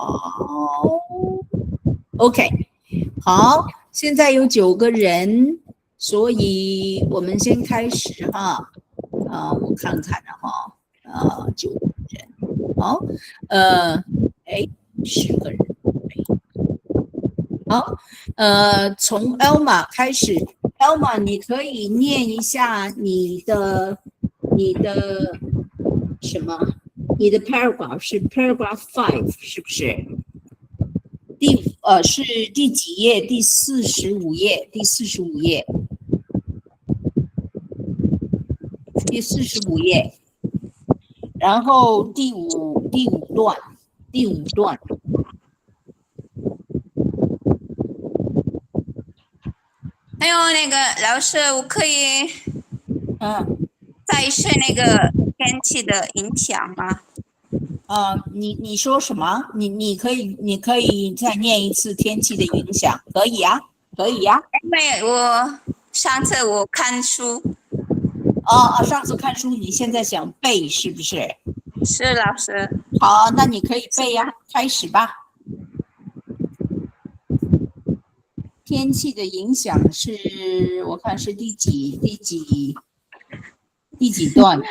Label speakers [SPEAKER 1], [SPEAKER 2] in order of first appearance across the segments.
[SPEAKER 1] 好 ，OK， 好，现在有9个人，所以我们先开始哈。我看看了哈，9个人，好，10个人，好，从 Elma 开始 ，Elma 你可以念一下你的什么？你的 paragraph 是 paragraph 5是不是？是第几页？第45页，第45页，第45页。然后第五段，
[SPEAKER 2] 还有那个老师，我可以再是那个天气的影响吗？
[SPEAKER 1] 你说什么？你可以再念一次天气的影响，可以呀。
[SPEAKER 2] 因为我上次我看书。
[SPEAKER 1] 上次看书，你现在想背是不是？
[SPEAKER 2] 是老师。
[SPEAKER 1] 好，那你可以背呀，开始吧。天气的影响是，我看是第几段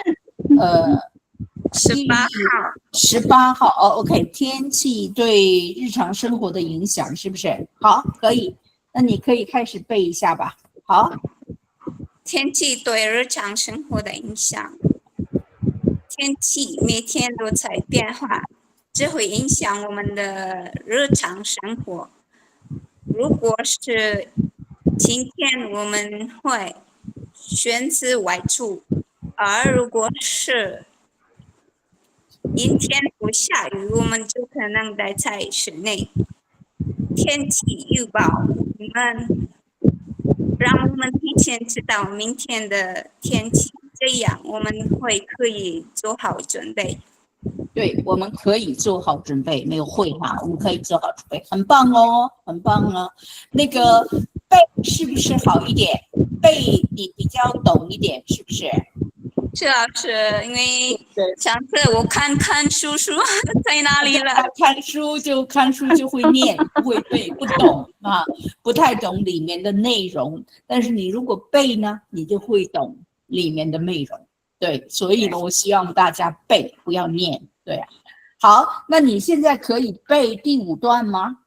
[SPEAKER 1] ？18号。OK， 天气对日常生活的影响是不是？好，可以，那你可以开始背一下吧。好，
[SPEAKER 2] 天气对日常生活的影响。天气每天都在变化，这会影响我们的日常生活。如果是晴天，我们会选择外出；而如果是阴天不下雨，我们就可能待在室内。天气预报让我们提前知道明天的天气，这样我们可以做好准备。
[SPEAKER 1] 对，我们可以做好准备，没有会哈，我们可以做好准备，很棒哦，很棒哦。那个背是不是好一点？背你比较懂一点，是不是？
[SPEAKER 2] 是老师，因为上次我看书在哪里了？
[SPEAKER 1] 看书就会念，不会背，不懂啊，不太懂里面的内容。但是你如果背呢，你就会懂里面的内容。对，所以呢，我希望大家背，不要念。对啊，好，那你现在可以背第5段吗？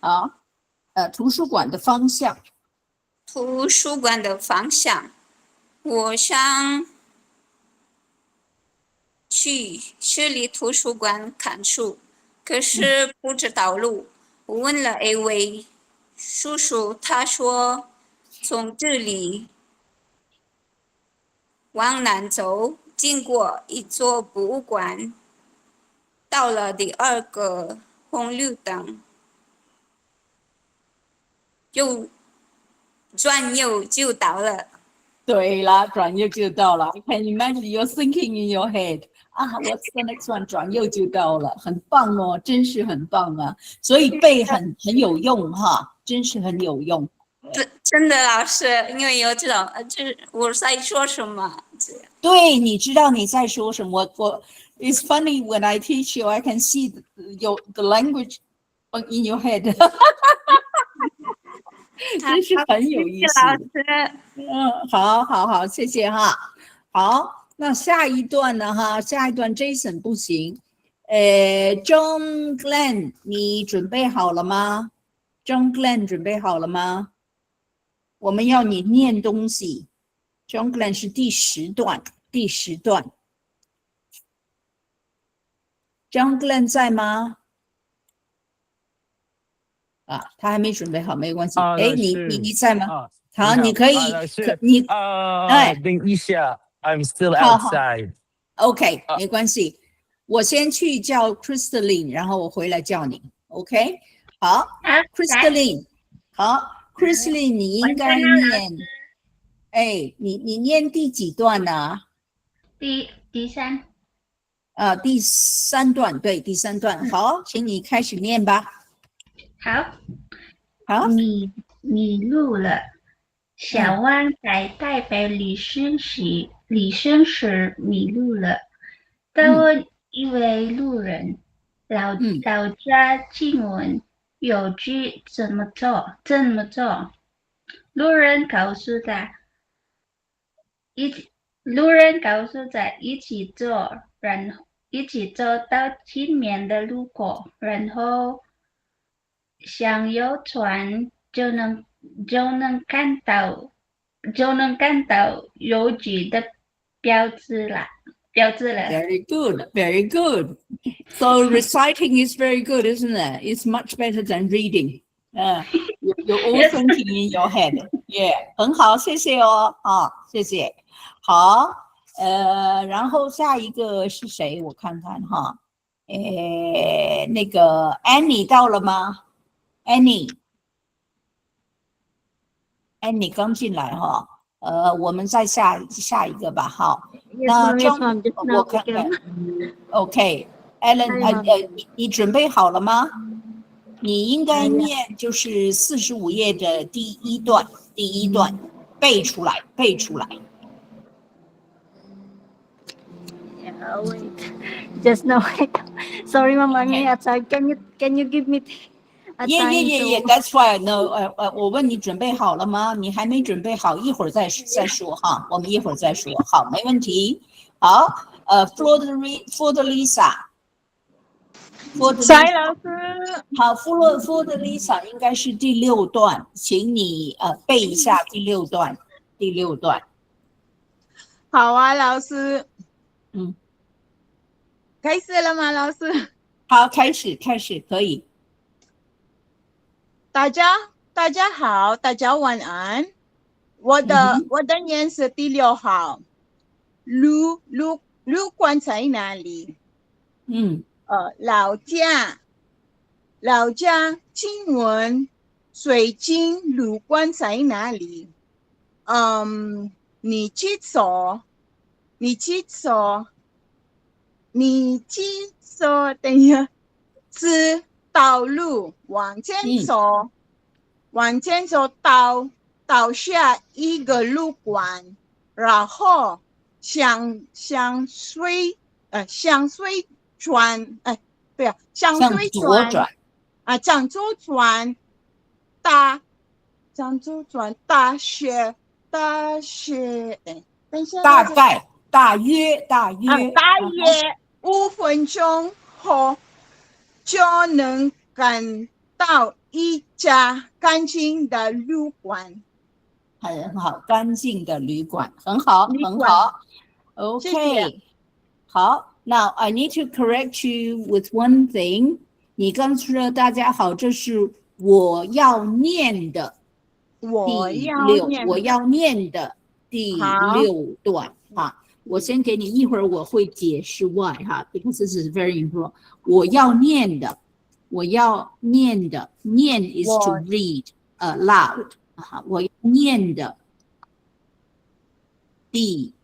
[SPEAKER 2] 好，
[SPEAKER 1] 图书馆的方向。
[SPEAKER 2] 图书馆的方向，我想去市立图书馆看书，可是不知道路。我问了一位叔叔，他说从这里往南走，经过一座博物馆，到了第2个红绿灯，又转右就到了。
[SPEAKER 1] 对了，转右就到了。I can imagine you're thinking in your head. What's the next one？ 转右就到了，很棒哦，真是很棒啊！所以背很有用哈，真是很有用。
[SPEAKER 2] 真的老师，因为有这种，就是我在说什么。
[SPEAKER 1] 对，你知道你在说什么。It's funny when I teach you, I can see the language in your head. 真是很有意思。好，谢谢哈。好，那下一段呢哈？下一段 Jason 不行。John Glenn， 你准备好了吗 ？John Glenn 准备好了吗？我们要你念东西。John Glenn 是第10段。John Glenn 在吗？他还没准备好，没关系。你在吗？好，你可以，
[SPEAKER 3] 等一下 ，I'm still outside。OK，
[SPEAKER 1] 没关系。我先去叫 Crystalline， 然后我回来叫你。OK， 好 ，Crystalline， 好 ，Crystalline， 你应该念，你念第几段呢？
[SPEAKER 4] 第3。
[SPEAKER 1] 第3段，对，第3段。好，请你开始念吧。
[SPEAKER 4] 好，迷路了。小汪在代表李生时迷路了。当我一位路人老家经文有句怎么做？路人告诉他一起做，一起走到前面的路口，然后想有船就能看到邮局的标志了。
[SPEAKER 1] Very good, very good. So reciting is very good, isn't it? It's much better than reading. You're all
[SPEAKER 4] Yes.
[SPEAKER 1] thinking in your head. Yeah, 很好，谢谢哦，谢谢。好，然后下一个是谁？我看看哈，那个 Annie 到了吗？Annie 刚进来哈。我们再下一个吧，好。那我看看 ，OK，Ellen，你准备好了吗？你应该念就是45页的第一段，背出来。
[SPEAKER 5] Yeah, wait. Just now, sorry, Mama, I'm outside. Can you give me a time?
[SPEAKER 1] Yeah. That's why. No， 我问你准备好了吗？你还没准备好，一会儿再说哈。我们一会儿再说，好，没问题。好，for the Lisa。
[SPEAKER 6] 塞老师，
[SPEAKER 1] 好 ，for the Lisa 应该是第6段，请你背一下第六段。
[SPEAKER 6] 好啊，老师。
[SPEAKER 1] 嗯，
[SPEAKER 6] 开始了吗，老师？
[SPEAKER 1] 好，开始，可以。
[SPEAKER 6] 大家好，大家晚安。我的念是第6号。路馆在哪里？老家请问水晶旅馆在哪里？你去走，等一下，是道路往前走到下一个路馆，然后向水转，向左转，大学，等一下，
[SPEAKER 1] 大约
[SPEAKER 6] 5分钟后就能赶到一家干净的旅馆。
[SPEAKER 1] 很好，干净的旅馆，很好。OK， 好。Now I need to correct you with one thing。你刚说大家好，这是我要念的第6段哈。我先给你，一会儿我会解释 why 哈 ，because this is very important。我要念的，念 is to read aloud 哈，我要念的第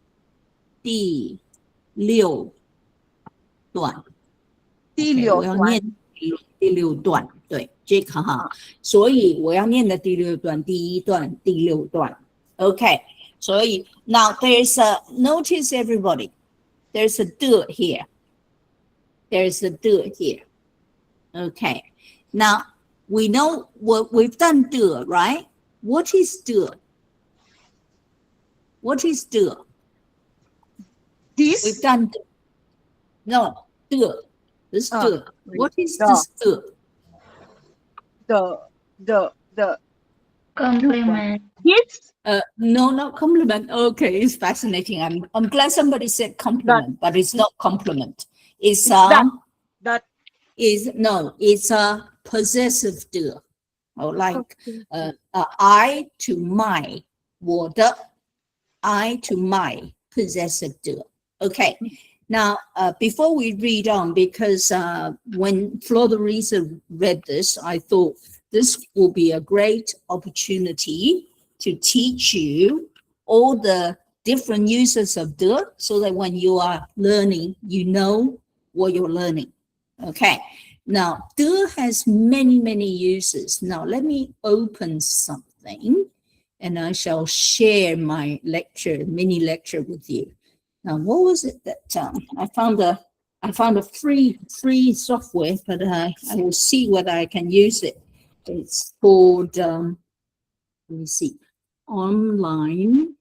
[SPEAKER 1] 6段，我要念第六段，对，这个哈，所以我要念的第6段，第1段、第6段 ，OK。所以 now there's a notice everybody. There's a de here. Okay. Now we know what we've done de, right? What is de?
[SPEAKER 6] This
[SPEAKER 1] we've done de. No, de. This de. What is this de?
[SPEAKER 6] The
[SPEAKER 4] Compliment.
[SPEAKER 6] Yes.
[SPEAKER 1] No, not compliment. Okay, it's fascinating. I'm glad somebody said compliment, but it's not compliment. It's it's a possessive de. Or like I to my, 我的 I to my possessive de. Okay. Now, before we read on, because when Florida read this, I thought this will be a great opportunity to teach you all the different uses of de, so that when you are learning, you know what you're learning. Okay. Now, de has many, many uses. Now, let me open something and I shall share my mini lecture with you. Now, what was it that I I found a free software, but I will see whether I can use it. It's called let me see, online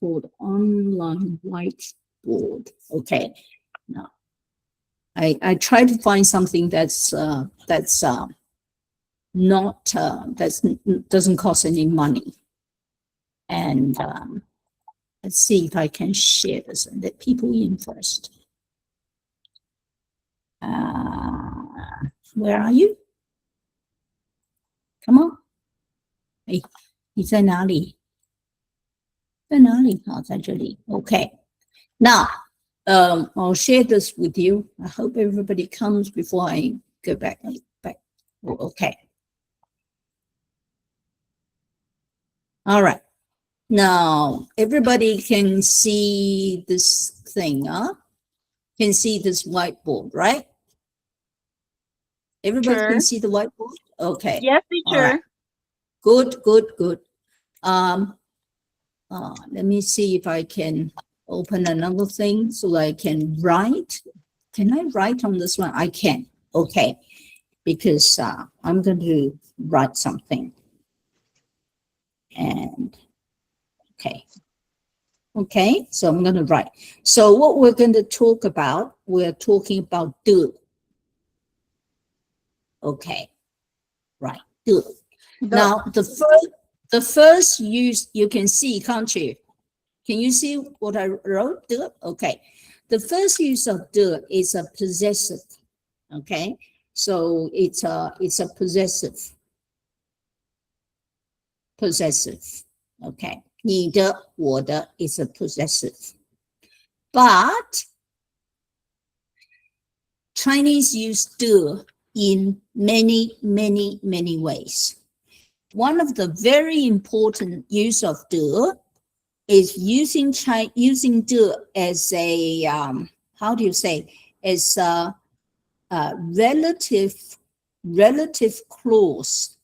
[SPEAKER 1] whiteboard. Okay, now I try to find something that's not doesn't cost any money, and let's see if I can share this and let people in first. Where are you? Come on. 哎，你在哪里？在哪里？好，在这里。Okay. Now, I'll share this with you. I hope everybody comes before I go back. Okay. All right. Now, everybody can see this thing, huh? Can see this whiteboard, right? Everybody
[SPEAKER 6] Sure.
[SPEAKER 1] can see the whiteboard? Okay.
[SPEAKER 6] Yes, teacher.
[SPEAKER 1] All right. Good. Let me see if I can open another thing so I can write. Can I write on this one? I can. Okay. Because I'm going to write something. And okay, so I'm going to write. So what we're going to talk about, we're talking about do. Okay, right, do. Now, the first use, you can see, can't you? Can you see what I wrote? Do. Okay. The first use of do is a possessive. Okay. So it's a possessive. Possessive. Okay. 你的,我的 is a possessive. But Chinese use do in many ways. One of the very important use of do is using do as a how do you say, as a relative clause.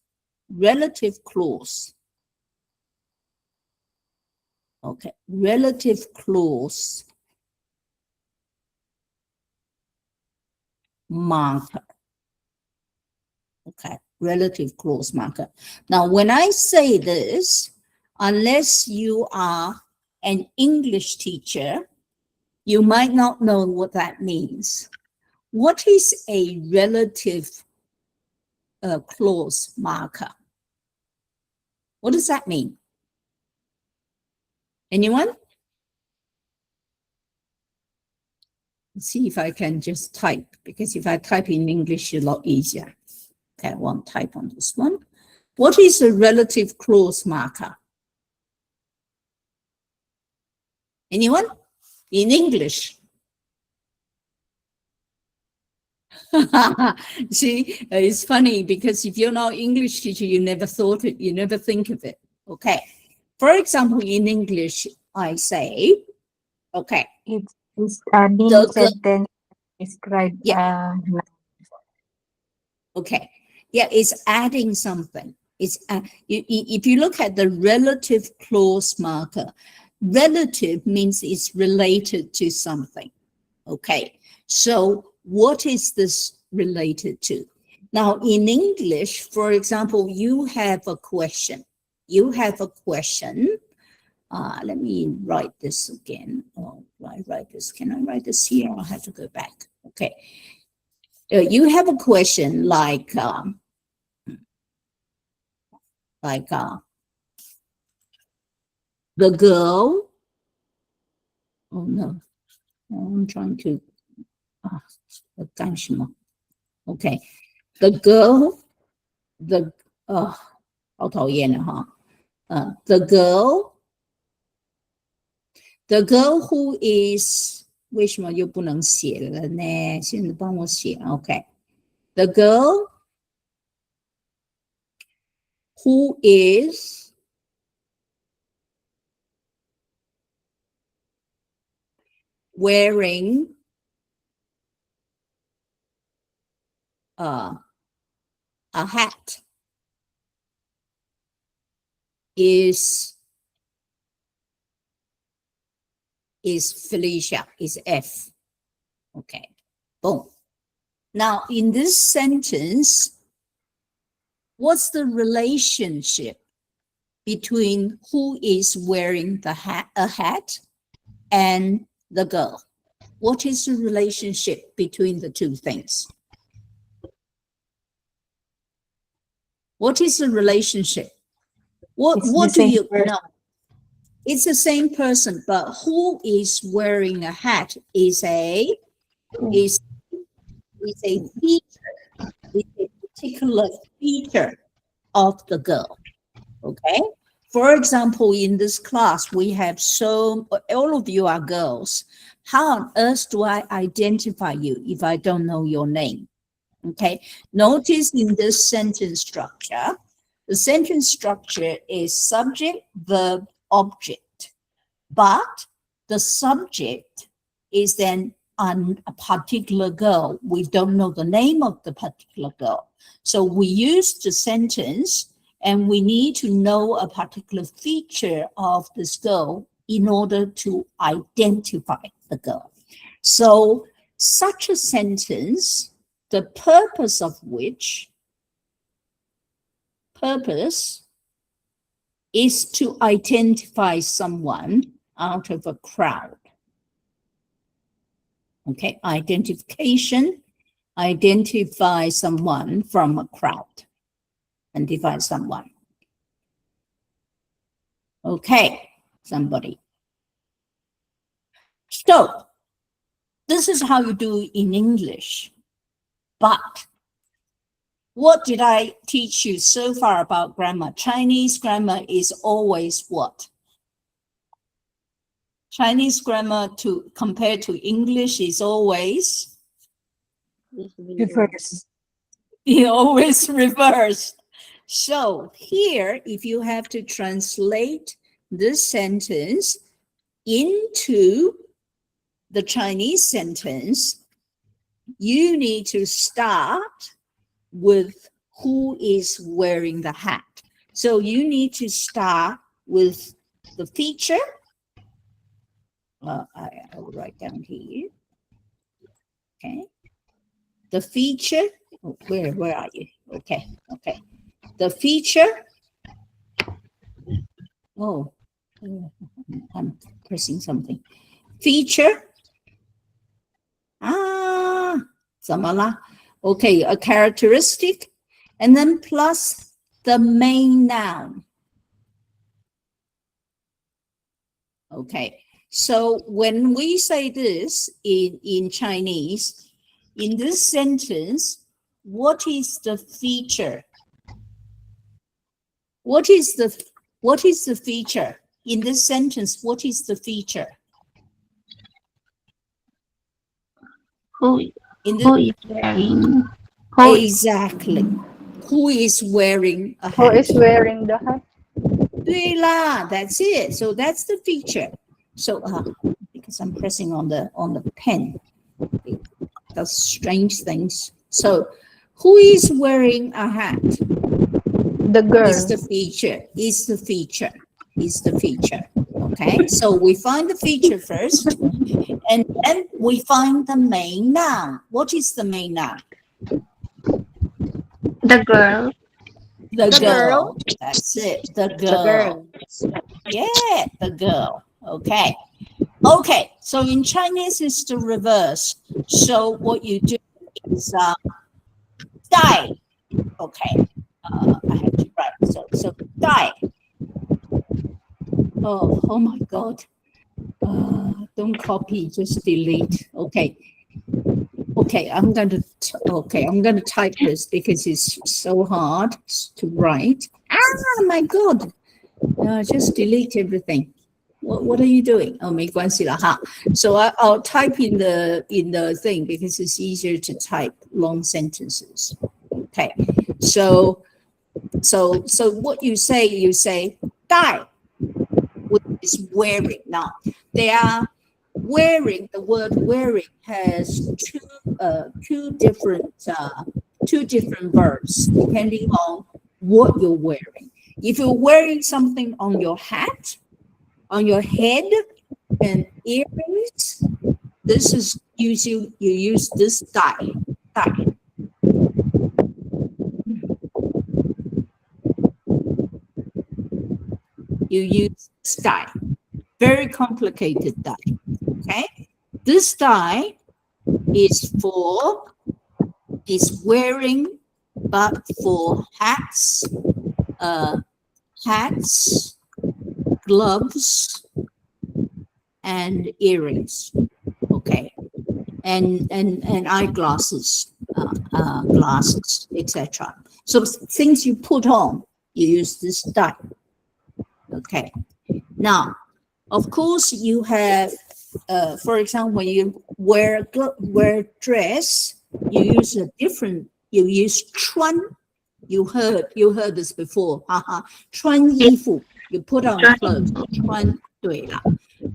[SPEAKER 1] Okay, relative clause marker. Okay, relative clause marker. Now, when I say this, unless you are an English teacher, you might not know what that means. What is a relative clause marker? What does that mean? Anyone? Let's see if I can just type, because if I type in English, it's a lot easier. Okay, I won't type on this one. What is a relative clause marker? Anyone? In English? See, it's funny because if you're not English teacher, you never thought it, you never think of it. Okay. For example, in English, I say, okay.
[SPEAKER 5] It's adding sentence describe.
[SPEAKER 1] Yeah. Okay. Yeah, it's adding something. It's if you look at the relative clause marker, relative means it's related to something. Okay. So what is this related to? Now, in English, for example, you have a question. You have a question. Let me write this again. Oh, I write this. Can I write this here? I'll have to go back. Okay. You have a question like the girl. Oh no, I'm trying to. Okay, the girl. The the girl who is 为什么又不能写了呢？现在帮我写 OK the girl who is wearing a hat is Felicia, is F. Okay, boom. Now, in this sentence, what's the relationship between who is wearing a hat and the girl? What is the relationship between the two things? What is the relationship? What do you know? It's the same person, but who is wearing a hat is a feature, is a particular feature of the girl. Okay. For example, in this class, we have all of you are girls. How on earth do I identify you if I don't know your name? Okay. Notice in this sentence structure, the sentence structure is subject, verb, object, but the subject is then on a particular girl. We don't know the name of the particular girl. So we use the sentence and we need to know a particular feature of this girl in order to identify the girl. So such a sentence, the purpose of which is to identify someone out of a crowd. Okay, identification, identify someone from a crowd. Identify someone. Okay, somebody. So, this is how you do it in English. But what did I teach you so far about grammar? Chinese grammar is always what? Chinese grammar compared to English is always
[SPEAKER 5] Reverse.
[SPEAKER 1] always reversed. So here, if you have to translate this sentence into the Chinese sentence, you need to start with who is wearing the hat. So you need to start with the feature. I will write down here. Okay. The feature. Oh, where are you? Okay. The feature. Oh, I'm pressing something. Feature. Samala. Okay, a characteristic, and then plus the main noun. Okay, so when we say this in Chinese, in this sentence, what is the feature? What is the feature? In this sentence, what is the feature?
[SPEAKER 4] Who is wearing?
[SPEAKER 1] Exactly. Who is wearing a hat?
[SPEAKER 5] Who is wearing the hat?
[SPEAKER 1] 对啦, that's it. So that's the feature. So because I'm pressing on the pen, it does strange things. So who is wearing a hat?
[SPEAKER 5] The girl.
[SPEAKER 1] Is the feature. Okay, so we find the feature first, and then we find the main noun. What is the main noun?
[SPEAKER 4] The girl.
[SPEAKER 1] The girl. That's it. The girl. Yeah, the girl. Okay. Okay. So in Chinese, it's the reverse. So what you do is die. Okay. I have to write. So die. Oh my God. Don't copy. Just delete. Okay. Okay, I'm going to type this because it's so hard to write. My God. Just delete everything. What are you doing? Oh, 没关系啦, ha. So I'll type in the thing because it's easier to type long sentences. Okay. So what you say, die, which is wearing. Now, they are wearing, the word wearing has two different verbs depending on what you're wearing. If you're wearing something on your hat, on your head, and earrings, this is you use this die. You use this die. Very complicated die. Okay, this die is wearing, but for hats, gloves, and earrings. Okay, and eyeglasses, glasses, etc. So things you put on, you use this die. Okay, now, of course, you have, for example, when you wear dress, you use you use 穿. You heard this before, 穿衣服, you put on clothes. 穿，对了，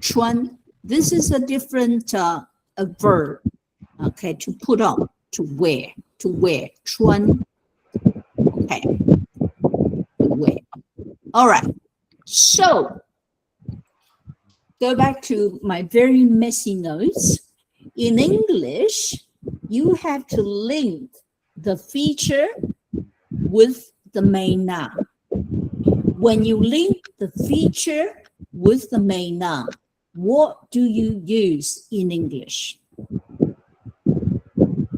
[SPEAKER 1] 穿. This is a different a verb. Okay, to put on, to wear. 穿. Okay, to wear. All right. So, go back to my very messy notes. In English, you have to link the feature with the main noun. When you link the feature with the main noun, what do you use in English?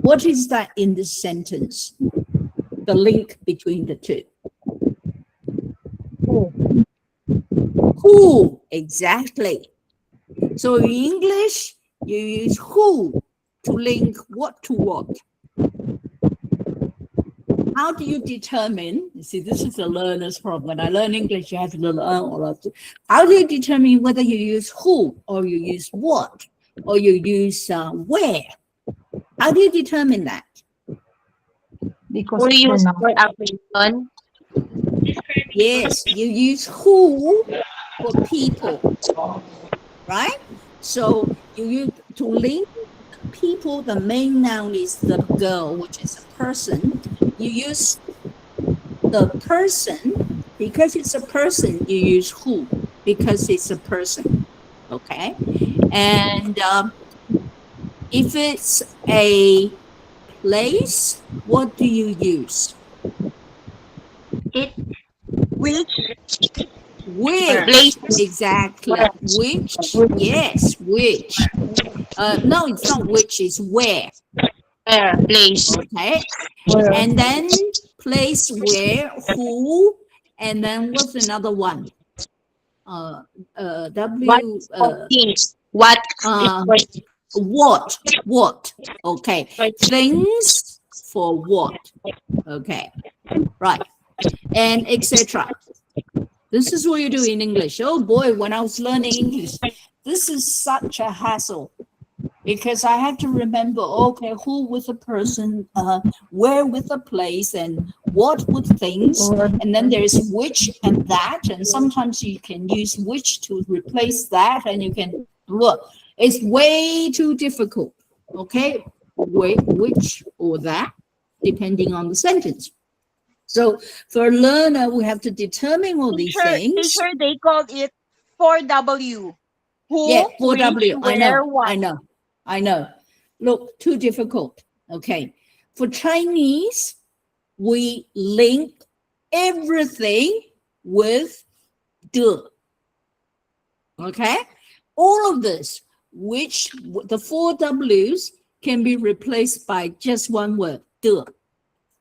[SPEAKER 1] What is that in this sentence? The link between the two. Who, exactly. So in English, you use who to link what to what. How do you determine? You see, this is a learner's problem. When I learn English, you have to learn all of it. How do you determine whether you use who, or you use what, or you use where? How do you determine that?
[SPEAKER 7] Because we use for a person.
[SPEAKER 1] Yes, you use who for people, right? So you use to link people, the main noun is the girl, which is a person. You use the person, because it's a person, you use who, because it's a person, okay? And if it's a place, what do you use?
[SPEAKER 6] Which?
[SPEAKER 1] Which, exactly. Which, yes, which. No, it's not which, it's where.
[SPEAKER 7] Where, place.
[SPEAKER 1] Okay. And then place, where, who, and then what's another one?
[SPEAKER 7] Things. What?
[SPEAKER 1] What? Okay. Things for what? Okay. Right. And etc. This is what you do in English. Oh boy, when I was learning English, this is such a hassle, because I have to remember, okay, who with a person, where with a place, and what with things, and then there's which and that, and sometimes you can use which to replace that, and you can look. It's way too difficult, okay? Which or that, depending on the sentence. So for a learner, we have to determine all these things.
[SPEAKER 6] Teacher, they called it 4W. Who,
[SPEAKER 1] yeah, 4W.
[SPEAKER 6] Which, where,
[SPEAKER 1] I know. Look, too difficult. Okay. For Chinese, we link everything with de. Okay. All of this, which the 4 W's can be replaced by just one word, de.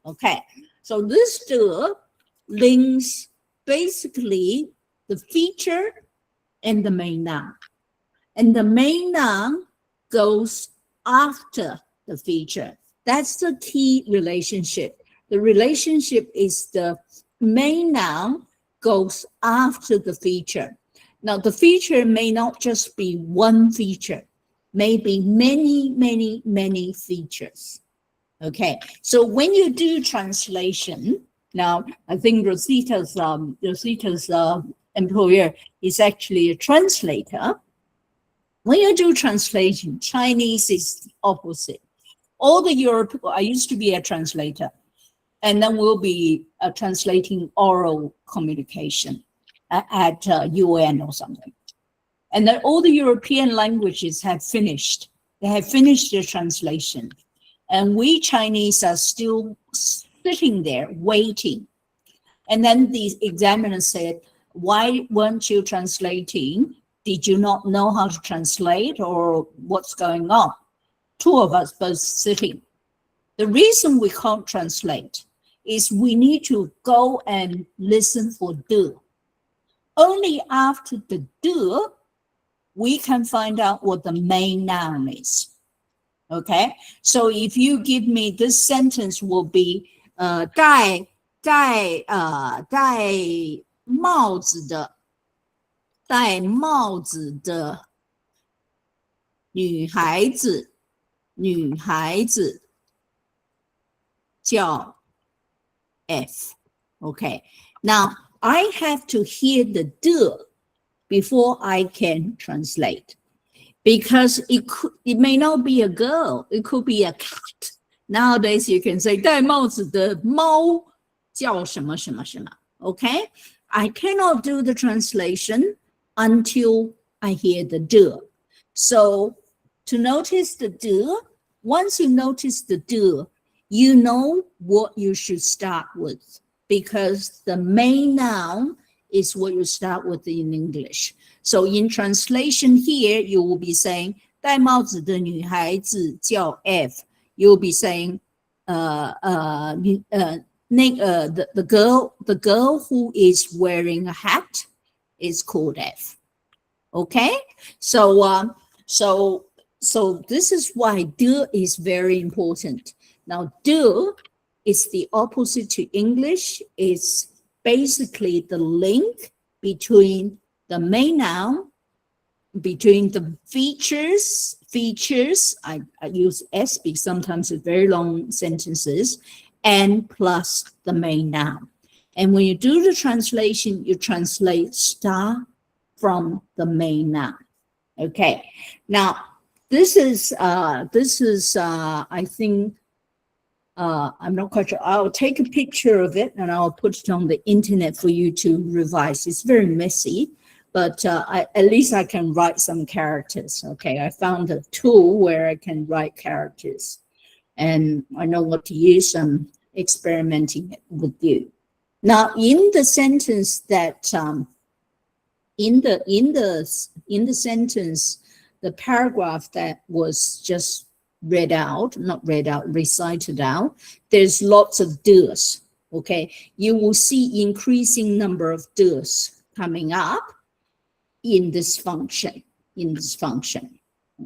[SPEAKER 1] Okay. So this de links basically the feature and the main noun. And the main noun goes after the feature. That's the key relationship. The relationship is the main noun goes after the feature. Now, the feature may not just be one feature, maybe many features. Okay, so when you do translation, now I think Rosita's employer is actually a translator. When you do translation, Chinese is opposite. All the Europe, I used to be a translator, and then we'll be translating oral communication at UN or something. And then all the European languages have finished They have finished the translation. And we Chinese are still sitting there waiting. And then the examiner said, why weren't you translating? Did you not know how to translate, or what's going on? Two of us both sitting. The reason we can't translate is we need to go and listen for de. Only after the de, we can find out what the main noun is. Okay, so if you give me this sentence will be 戴帽子的女孩子叫 F. Okay, now I have to hear the de before I can translate, because it may not be a girl, it could be a cat. Nowadays you can say 戴帽子的猫叫什么什么什么. Okay, I cannot do the translation until I hear the de. So to notice the de, once you notice the de, you know what you should start with, because the main noun is what you start with in English. So in translation here, you will be saying 戴帽子的女孩子叫 F. You'll be saying the girl who is wearing a hat is called F. Okay, so this is why de is very important. Now de is the opposite to English. It's basically the link between the main noun, between the features, I use S because sometimes it's very long sentences, and plus the main noun. And when you do the translation, you translate star from the main noun. Okay, now this is I think I'm not quite sure. I'll take a picture of it and I'll put it on the internet for you to revise. It's very messy, but at least I can write some characters. Okay, I found a tool where I can write characters, and I know what to use. I'm experimenting it with you. Now, in the sentence that in the sentence, the paragraph that was just recited out, there's lots of do's. Okay, you will see increasing number of do's coming up in this function.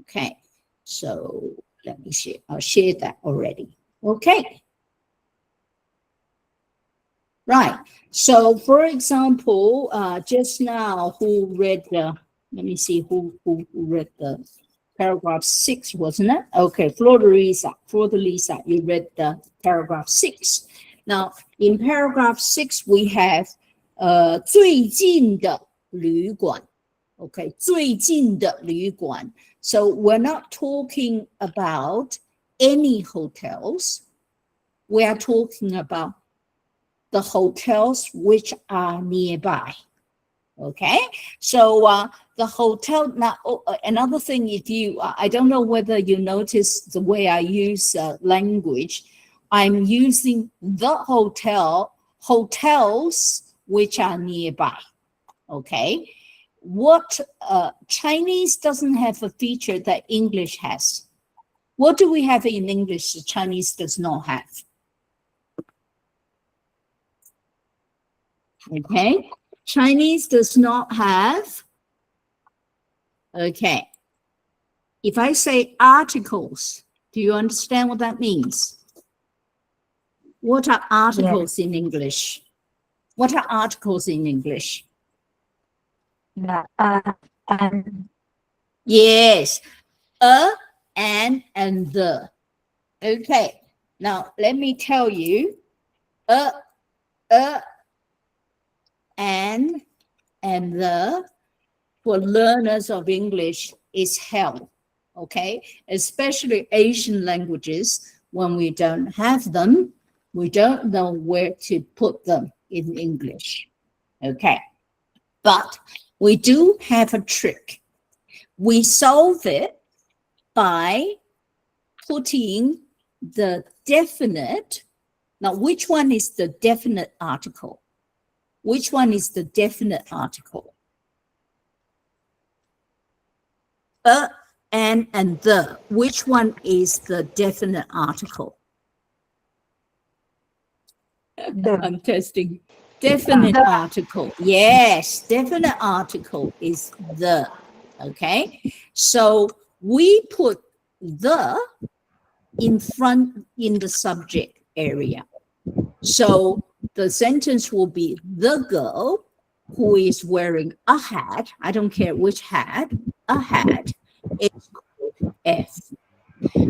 [SPEAKER 1] Okay, so let me share. I'll share that already. Okay. Right. So, for example, just now, who read the? Let me see who read the paragraph 6, wasn't it? Okay, Flordelisa, you read the paragraph 6. Now, in paragraph 6, we have 最近的旅馆. Okay, 最近的旅馆. So we're not talking about any hotels. We are talking about the hotels which are nearby. Okay, so the hotel, now another thing, if you, I don't know whether you notice the way I use language, I'm using the hotels which are nearby. Okay, what Chinese doesn't have a feature that English has. What do we have in English that Chinese does not have? Okay, Chinese does not have, okay, if I say articles, do you understand what that means? What are articles in English? What are articles in English? Yes, a, and the. Okay, now let me tell you, and the for learners of English is hell. Okay, especially Asian languages, when we don't have them, we don't know where to put them in English. Okay, but we do have a trick. We solve it by putting the definite. Now, which one is the definite article? Which one is the definite article? And the. Which one is the definite article? I'm testing. Definite article. Yes, definite article is the. Okay, so we put the in front in the subject area. So the sentence will be the girl who is wearing a hat, I don't care which hat, a hat, is called F.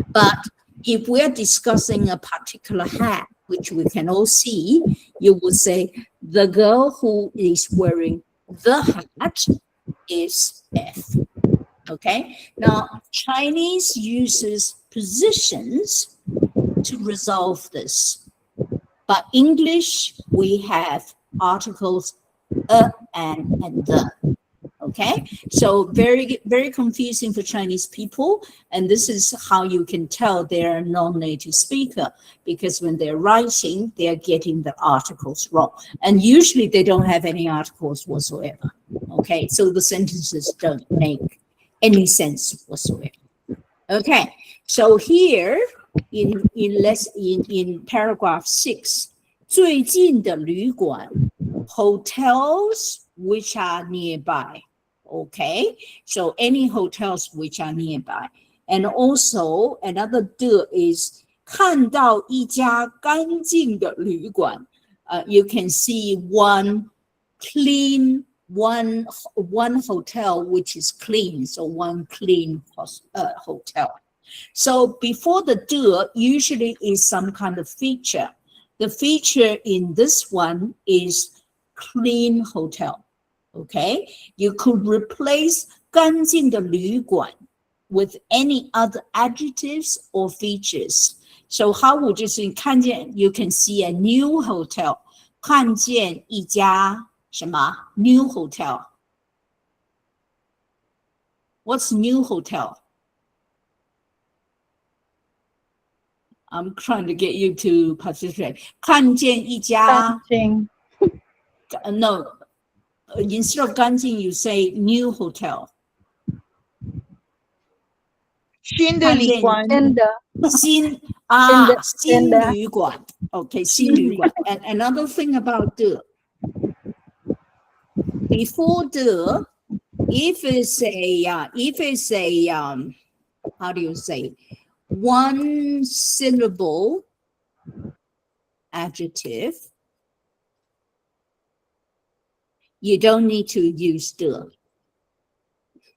[SPEAKER 1] But if we're discussing a particular hat, which we can all see, you will say the girl who is wearing the hat is F. Okay, now Chinese uses positions to resolve this. But English, we have articles and the. Okay, so very, very confusing for Chinese people. And this is how you can tell they're a non-native speaker, because when they're writing, they're getting the articles wrong. And usually they don't have any articles whatsoever. Okay, so the sentences don't make any sense whatsoever. Okay, so here in paragraph 6, 最近的旅馆 hotels which are nearby. Okay, so any hotels which are nearby. And also another de is 看到一家干净的旅馆. You can see one clean, one hotel which is clean, so one clean hotel. So before the de usually is some kind of feature. The feature in this one is clean hotel. Okay, you could replace 干净的旅馆 with any other adjectives or features. So how would you say 看见 you can see a new hotel. 看见一家什么 new hotel. What's new hotel? I'm trying to get you to participate. 看见一家 no. Instead of 干净 you say new hotel.
[SPEAKER 6] 新的旅馆。
[SPEAKER 1] 新旅馆 Okay, 新旅馆 And another thing about the before the if it's a how do you say one syllable adjective, you don't need to use the.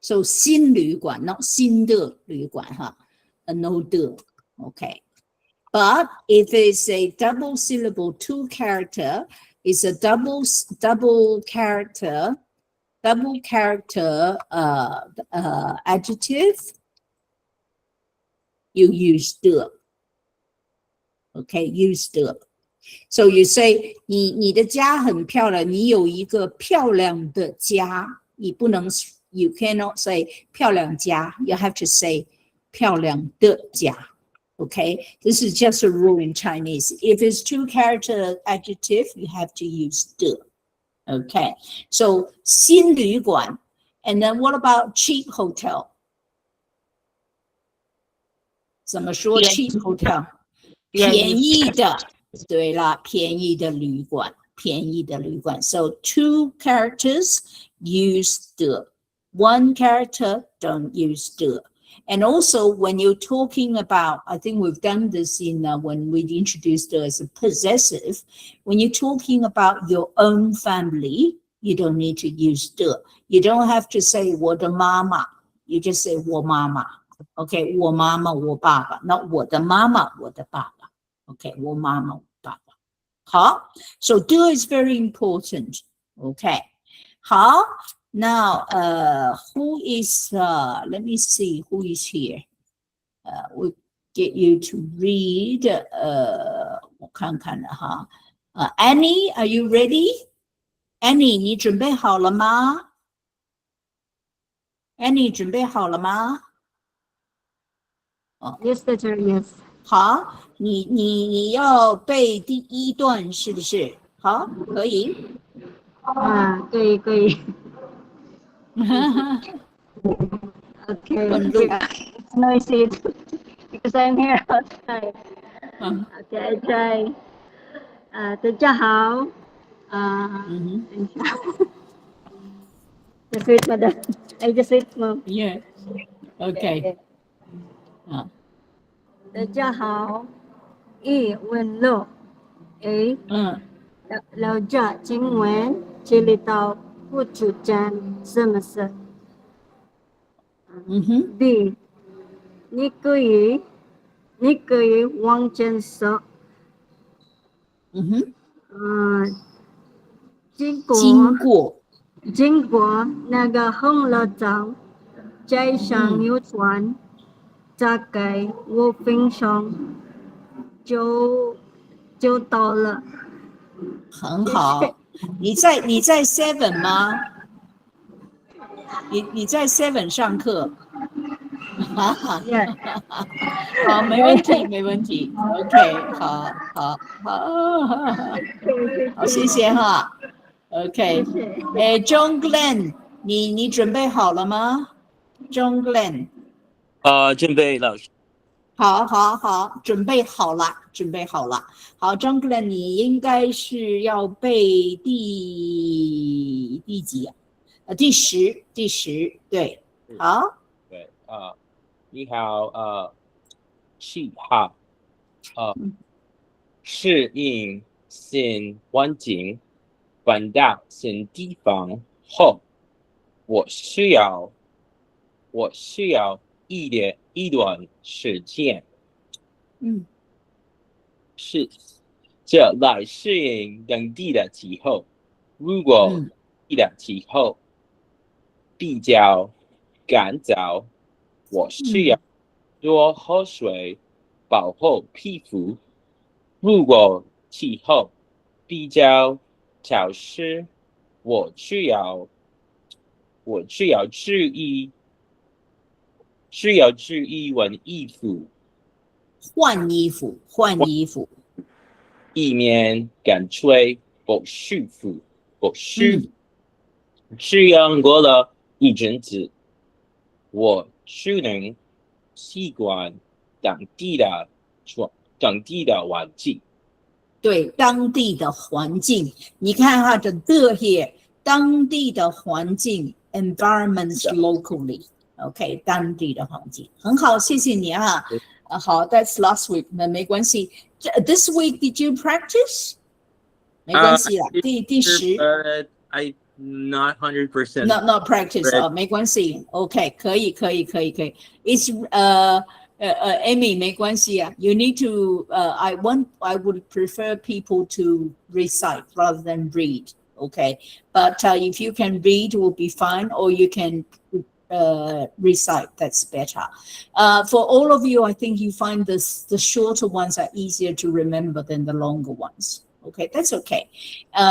[SPEAKER 1] So 新旅馆 not 新的旅馆 no the. Okay, but if it's a double syllable, two character, it's a double character adjective, you use the. Okay, use the. So you say 你的家很漂亮，你有一个漂亮的家，你不能 you cannot say 漂亮家， you have to say 漂亮的家。Okay, this is just a rule in Chinese. If it's two character adjective, you have to use the. Okay, so 新旅馆 and then what about cheap hotel? 怎么说 cheap hotel? 便宜的，对啦，便宜的旅馆，便宜的旅馆。So two characters use the. One character don't use the. And also when you're talking about, I think we've done this in when we introduced the as a possessive. When you're talking about your own family, you don't need to use the. You don't have to say 我的妈妈, you just say 我妈妈. Okay, 我妈妈我爸爸, not 我的妈妈我的爸爸. Okay, 我妈妈我爸爸. 好, so do is very important. Okay, 好, now who is let me see who is here. We'll get you to read 我看看了哈. Annie, are you ready? Annie, 你准备好了吗? Annie, 准备好了吗?
[SPEAKER 5] Yes, teacher. Yes.
[SPEAKER 1] 好，你要背第一段是不是？好，可以。
[SPEAKER 5] 可以。Okay.
[SPEAKER 1] 问路。
[SPEAKER 5] It's noisy because I'm here outside.
[SPEAKER 1] 嗯
[SPEAKER 5] Okay, I try. 大家好。Just wait, madam. I just wait, mom.
[SPEAKER 1] Yeah. Okay.
[SPEAKER 5] 大家好。问路。เราจะ请问这里到不出站什么事？B. 你可以往前走。经过那个红绿灯，再上右转，大概5分钟就到了。
[SPEAKER 1] 很好。你在 Seven 吗？你在 Seven 上课？好，没问题。OK， 好，谢谢哈。OK， John Glenn， 你准备好了吗 ？John Glenn，
[SPEAKER 8] 准备了。
[SPEAKER 1] 好，准备好了。好 ，John Glenn， 你应该是要背第几啊？第10，对，好。
[SPEAKER 8] 对，你好，7号，适应新环境，搬到新地方后，我需要一段时间，这来适应当地的气候。如果当地的气候比较干燥，我需要多喝水，保护皮肤。如果气候比较潮湿，我需要注意换衣服，以免干脆不舒服。这样过了一阵子，我就能习惯当地的环境。
[SPEAKER 1] 对，当地的环境，你看哈，的 here， 当地的环境 ，environments locally， OK， 当地的环境，很好，谢谢你哈。好 ，That's last week， 那没关系。This week did you practice？ 没关系啦，第10。
[SPEAKER 8] I not 100%.
[SPEAKER 1] Not practice， 没关系 ，OK， 可以。It's Amy， 没关系啊。You need to I would prefer people to recite rather than read. Okay, but if you can read, will be fine, or you can recite. That's better. For all of you, I think you find the shorter ones are easier to remember than the longer ones. Okay, that's okay.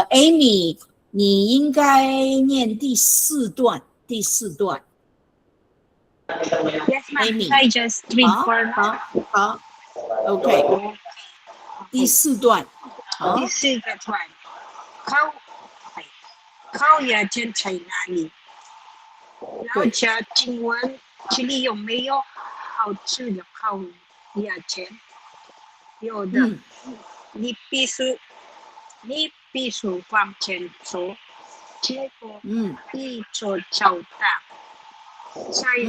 [SPEAKER 1] Amy， 你应该念第4段。
[SPEAKER 7] Yes, ma'am.
[SPEAKER 1] Amy.
[SPEAKER 7] I just read for
[SPEAKER 1] 好 OK 第4段
[SPEAKER 7] 第4个段靠牙签在哪里？了解请问这里有没有好吃的烤牙签？有的，你必须往前走，结果一走找到，下一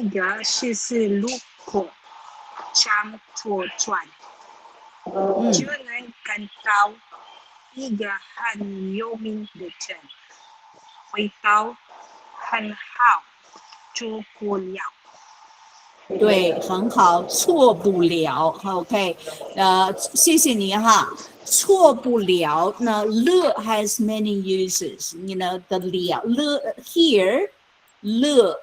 [SPEAKER 7] 个十路口向左转，就能看到一个很有名的镇，味道很好，做不了。
[SPEAKER 1] 对，很好，错不了 ，OK， 谢谢你哈，错不了。那了 has many uses, you know the 了 here 了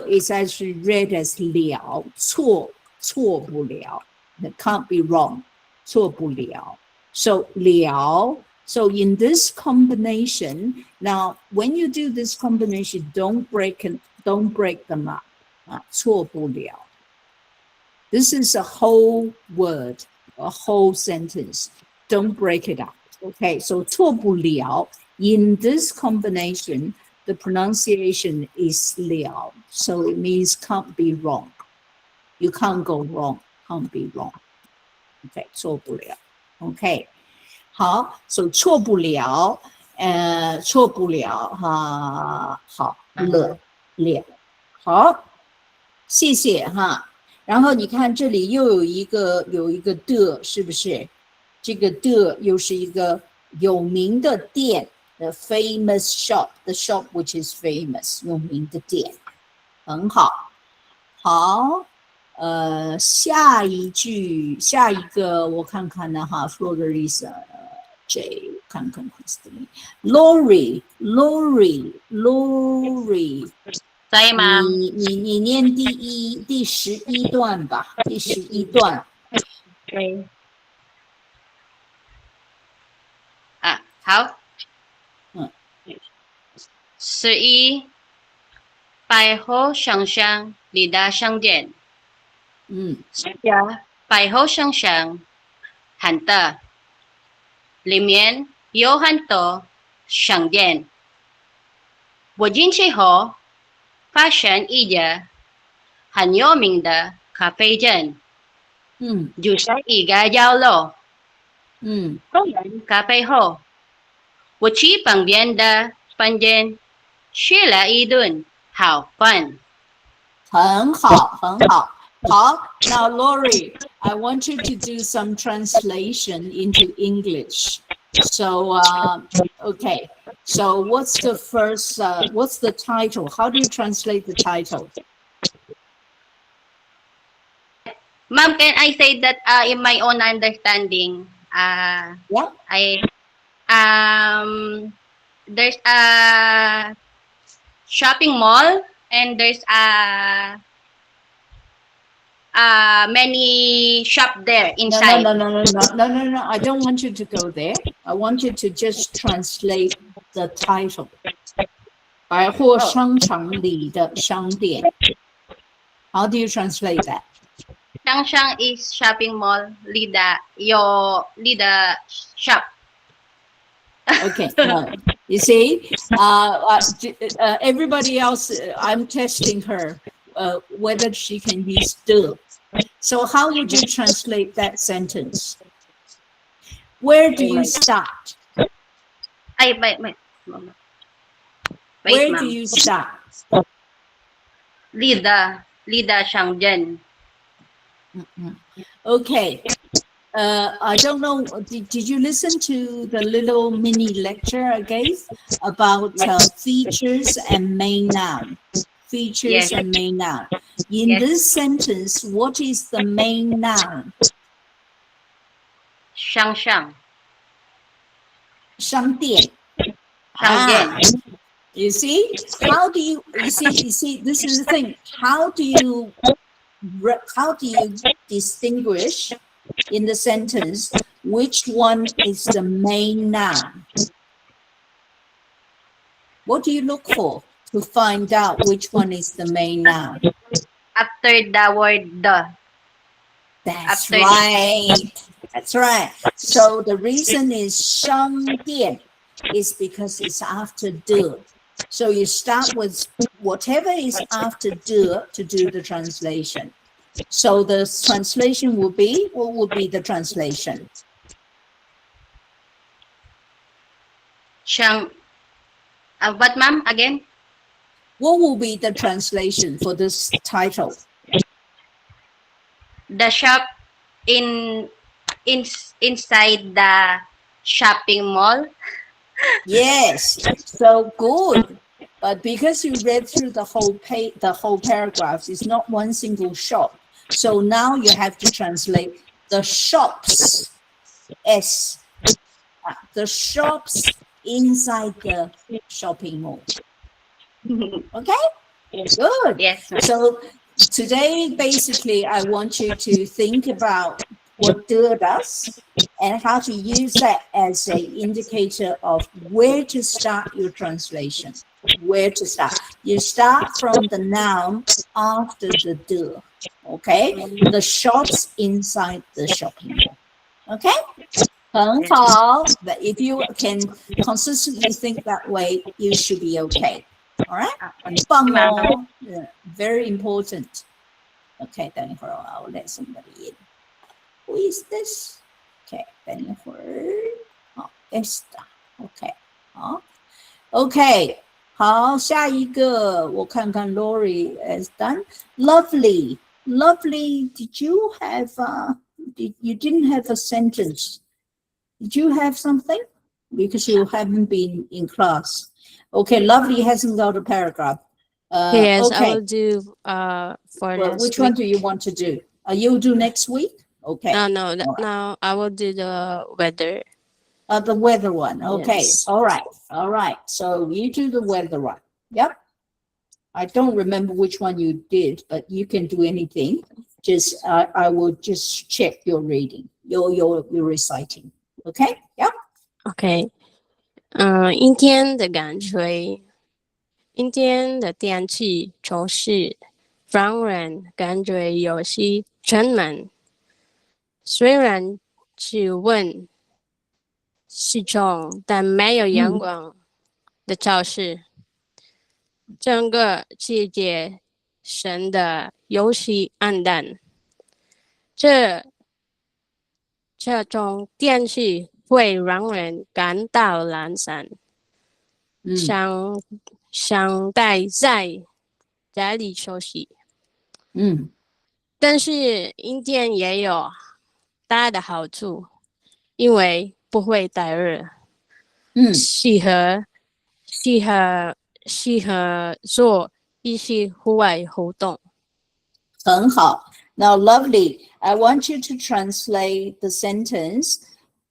[SPEAKER 1] is actually read as 了，错不了 ，that can't be wrong， 错不了。So 了。So in this combination, now when you do this combination, don't break them up. 错不了。This is a whole word, a whole sentence. Don't break it up. Okay, so 错不了 in this combination, the pronunciation is 了, so it means can't be wrong. You can't go wrong, can't be wrong. Okay, 错不了。Okay, 好 ，so 错不了，错不了哈，好了，好，谢谢哈。然后你看这里又有一个的，是不是？这个的又是一个有名的店 ，the famous shop，the shop which is famous， 有名的店，很好，好。下一个我看看呢哈 ，Florida J 看看 Lori，
[SPEAKER 9] 在吗？
[SPEAKER 1] 你念第11段吧，第11段。
[SPEAKER 9] 对。啊，好。11百货商场里的商店。是的，百货商场很大，里面有很多商店。我进去后发现一家很有名的咖啡店，就在一个角落。喝完咖啡后，我去旁边的饭店吃了一顿好饭。
[SPEAKER 1] 很好，很好。好, now Lori, I want you to do some translation into English. So, okay. So what's the first, what's the title? How do you translate the title?
[SPEAKER 9] Ma'am, can I say that in my own understanding,
[SPEAKER 1] what?
[SPEAKER 9] There's a shopping mall and there's many shop there inside.
[SPEAKER 1] No. I don't want you to go there. I want you to just translate the title. 百货商场里的商店. How do you translate that?
[SPEAKER 9] 商场 is shopping mall. Lida shop.
[SPEAKER 1] Okay. You see, everybody else, I'm testing her whether she can use the. So how would you translate that sentence? Where do you start? Where do you start?
[SPEAKER 9] Lida商店.
[SPEAKER 1] Okay. I don't know, did you listen to the little mini lecture I gave about features and main noun? Features and main noun. In this sentence, what is the main noun?
[SPEAKER 9] 商
[SPEAKER 1] 店. You see? How do you see, this is the thing. How do you distinguish in the sentence which one is the main noun? What do you look for to find out which one is the main noun?
[SPEAKER 9] After the word the.
[SPEAKER 1] That's right. That's right. So the reason is 商店 is because it's after the. So you start with whatever is after the to do the translation. So the translation will be, what will be the translation?
[SPEAKER 9] What, ma'am, again?
[SPEAKER 1] What will be the translation for this title?
[SPEAKER 9] The shop inside the shopping mall.
[SPEAKER 1] Yes, so good. But because you read through the whole paragraph, it's not one single shop. So now you have to translate the shops, the shops inside the shopping mall. Okay? Good.
[SPEAKER 9] Yes.
[SPEAKER 1] So today, basically, I want you to think about what do does and how to use that as an indicator of where to start your translation. where to start. You start from the noun after the de. Okay, the shops inside the shopping mall. Okay, 很好. But if you can consistently think that way, you should be okay. All right, 很棒哦. Yeah, very important. Okay, 等一会儿 I'll let somebody in. Who is this? Okay, 等一会儿. Oh, Esther. Okay, 好. Okay, 好，下一个我看看 Lori has done. Lovely. Lovely, did you have, you didn't have a sentence. Did you have something? Because you haven't been in class. Okay, Lovely hasn't got a paragraph.
[SPEAKER 10] Yes,
[SPEAKER 1] okay.
[SPEAKER 10] I will do for
[SPEAKER 1] Well,
[SPEAKER 10] next
[SPEAKER 1] which
[SPEAKER 10] week.
[SPEAKER 1] one do you want to do? You'll do next week? Okay.
[SPEAKER 10] No, no, I will do the weather.
[SPEAKER 1] The weather one. Okay.
[SPEAKER 10] Yes.
[SPEAKER 1] All right. So you do the weather one. Yep. I don't remember which one you did, but you can do anything. Just I will just check your reading, your reciting. Okay? Yep.
[SPEAKER 10] Okay. 阴天的感觉，阴天的天气总是让人感觉有些沉闷。虽然气温适中，但没有阳光的潮湿。整个世界显得有些暗淡。这种天气会让人感到懒散，想待在家里休息。但是阴天也有大的好处，因为不会太热，适合做一些户外活动。
[SPEAKER 1] 很好。Now, Lovely, I want you to translate the sentence.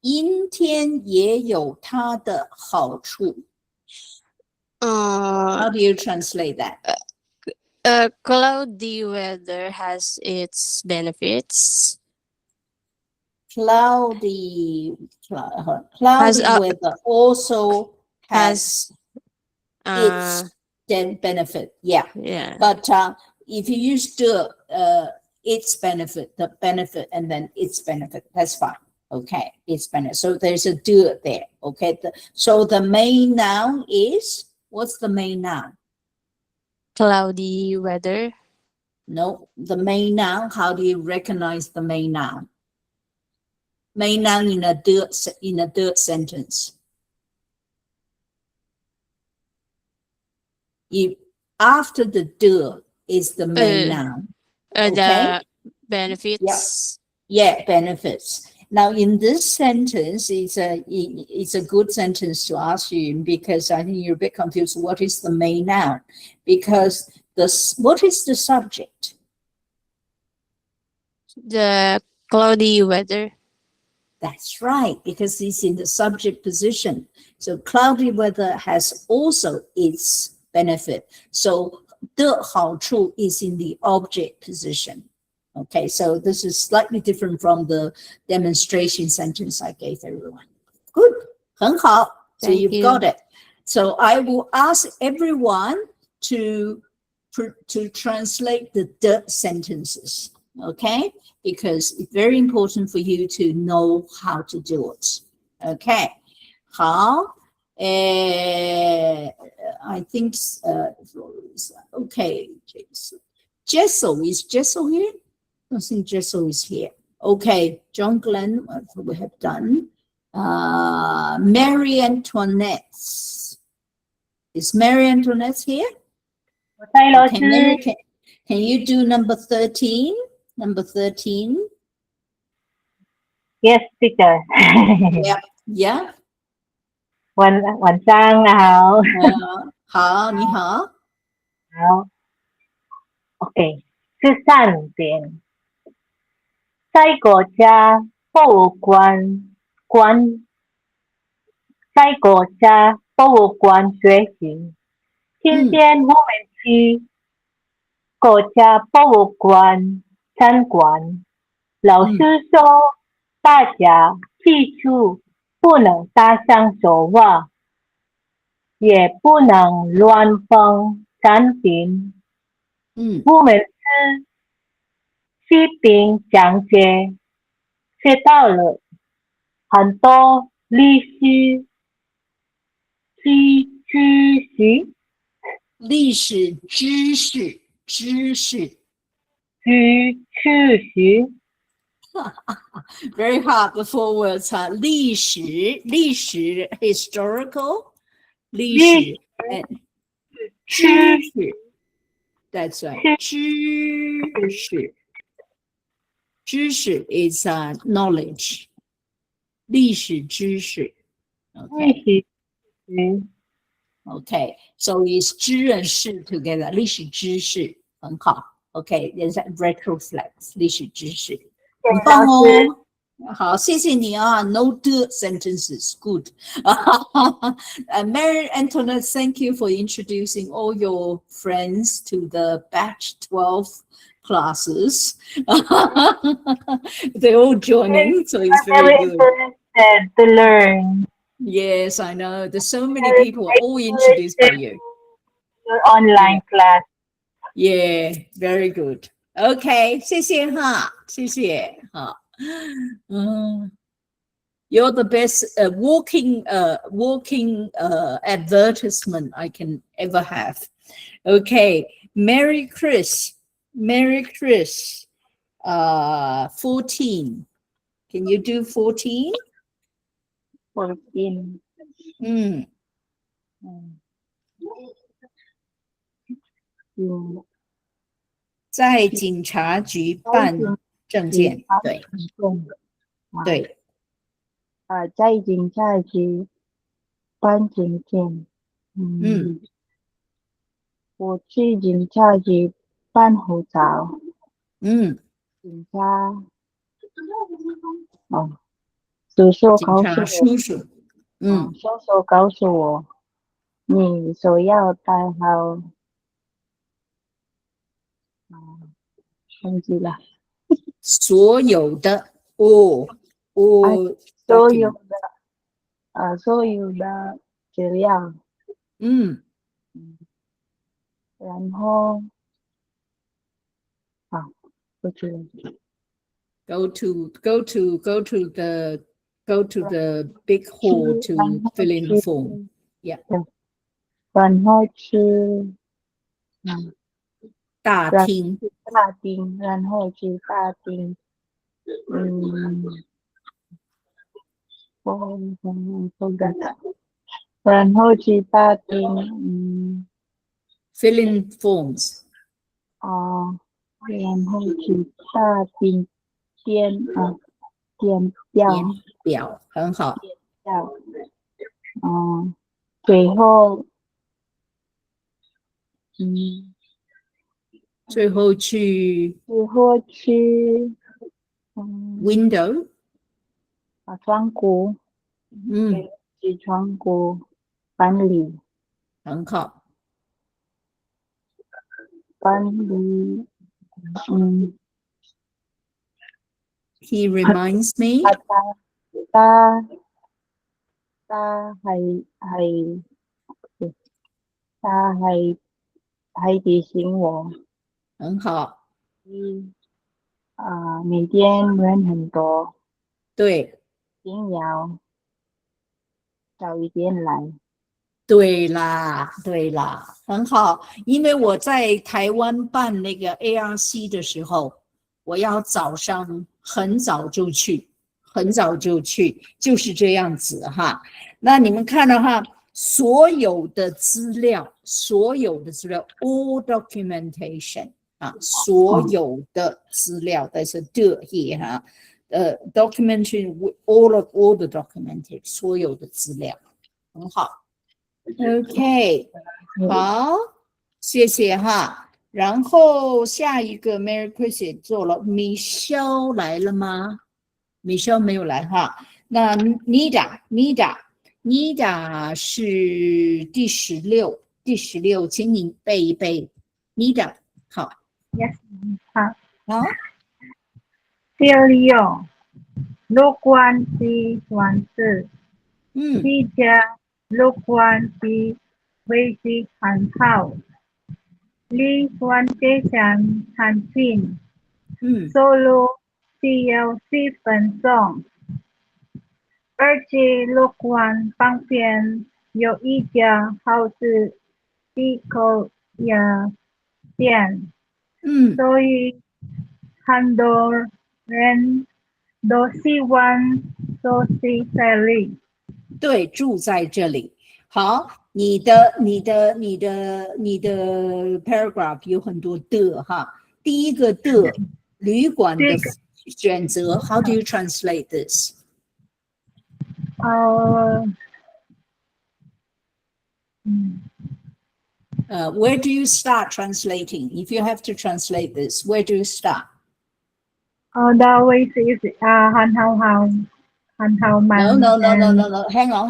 [SPEAKER 1] 阴天也有它的好处。How do you translate that?
[SPEAKER 10] Cloudy weather has its benefits.
[SPEAKER 1] Cloudy weather also has its benefit. Yeah. But if you use its benefit, the benefit, and then its benefit, that's fine. Okay, its benefit. So there's a do there. Okay. So the main noun is, what's the main noun?
[SPEAKER 10] Cloudy weather.
[SPEAKER 1] No, the main noun. How do you recognize the main noun? Main noun in a third sentence. After the de is the main noun. Okay?
[SPEAKER 10] The benefits.
[SPEAKER 1] Yeah, benefits. Now, in this sentence, it's a good sentence to ask you, because I think you're a bit confused. What is the main noun? Because what is the subject?
[SPEAKER 10] The cloudy weather.
[SPEAKER 1] That's right, because it's in the subject position. So cloudy weather has also its benefit. So 的好处 is in the object position. Okay, so this is slightly different from the demonstration sentence I gave everyone. Good, 很好. So you've got it. So I will ask everyone to translate the sentences. Okay, because it's very important for you to know how to do it. Okay, 好. I think okay. Jessel, is Jessel here? I think Jessel is here. Okay, John Glenn, what we have done. Marie Antoinette. Is Marie Antoinette here? Okay, Mary, can you do number 13? Number 13.
[SPEAKER 11] Yes, teacher.
[SPEAKER 1] Yeah.
[SPEAKER 11] 晚上好。
[SPEAKER 1] 好，你好。
[SPEAKER 11] 好。OK， 13点，在国家博物馆学习。今天我们去国家博物馆参观，老师说大家记住不能大声说话，也不能乱放产品。我们是士兵讲解，学到了很多历史知识。
[SPEAKER 1] 历史知识，知识。Very hard before words 哈，历史 historical 历史 and 知识 that's right 知识 is knowledge 历史知识 okay so is 知认识 together 历史知识很好 okay there's a retroflex 历史知识很棒哦。好，谢谢你啊。No two sentences, good. Mary Antoinette, thank you for introducing all your friends to the batch 12 classes. They're all joining, so it's very good.
[SPEAKER 11] Interested to learn.
[SPEAKER 1] Yes, I know. There's so many people all introduced by you.
[SPEAKER 11] Your online class.
[SPEAKER 1] Yeah, very good. Okay, 谢谢哈，谢谢哈。You're the best walking advertisement I can ever have. Okay, Merry Chris, 14. Can you do 14?
[SPEAKER 4] 14.
[SPEAKER 1] 在警察局办证件，对，对。
[SPEAKER 4] 在警察局办证件。我去警察局办护照。警察，叔叔告诉我，叔叔告诉我，你手要戴好，忘记了。
[SPEAKER 1] 所有的
[SPEAKER 4] 所有的资料。然后不知道。
[SPEAKER 1] Go to big hall to fill in the form. Yeah.
[SPEAKER 4] 然后去
[SPEAKER 1] 大厅，
[SPEAKER 4] 然后去大厅。然后去大厅。
[SPEAKER 1] fill in forms.
[SPEAKER 4] 然后去大厅填
[SPEAKER 1] 表，很好。最后去 window
[SPEAKER 4] 窗户。去窗户办理。
[SPEAKER 1] 很好。
[SPEAKER 4] 办理。
[SPEAKER 1] He reminds me.
[SPEAKER 4] 他还提醒我。
[SPEAKER 1] 很好。
[SPEAKER 4] 每天人很多。
[SPEAKER 1] 对。
[SPEAKER 4] 一定要早一点来。
[SPEAKER 1] 对啦，很好。因为我在台湾办那个 ARC 的时候，我要早上很早就去，就是这样子哈。那你们看的话，所有的资料 all documentation 所有的资料 there's a do here 哈documentation all the documentation 所有的资料，很好。OK， 好，谢谢哈。然后下一个 Merry Chris 也做了 ，Michelle 来了吗 ？Michelle 没有来哈。那 Nida 是第16，请你背一背。Nida 好。
[SPEAKER 4] Yes， 好。
[SPEAKER 11] 第6，陆关系完事。第加陆关系为时很好，离完这场很近，走路只要10分钟，而且路环旁边有一家好吃的烤鸭店，所以很多人都喜欢住在这里。
[SPEAKER 1] 对，住在这里。好，你的 paragraph 有很多的哈。第一个的旅馆的选择 ，How do you translate this？ where do you start translating? If you have to translate this, where do you start?
[SPEAKER 11] The way is
[SPEAKER 1] No. Hang on.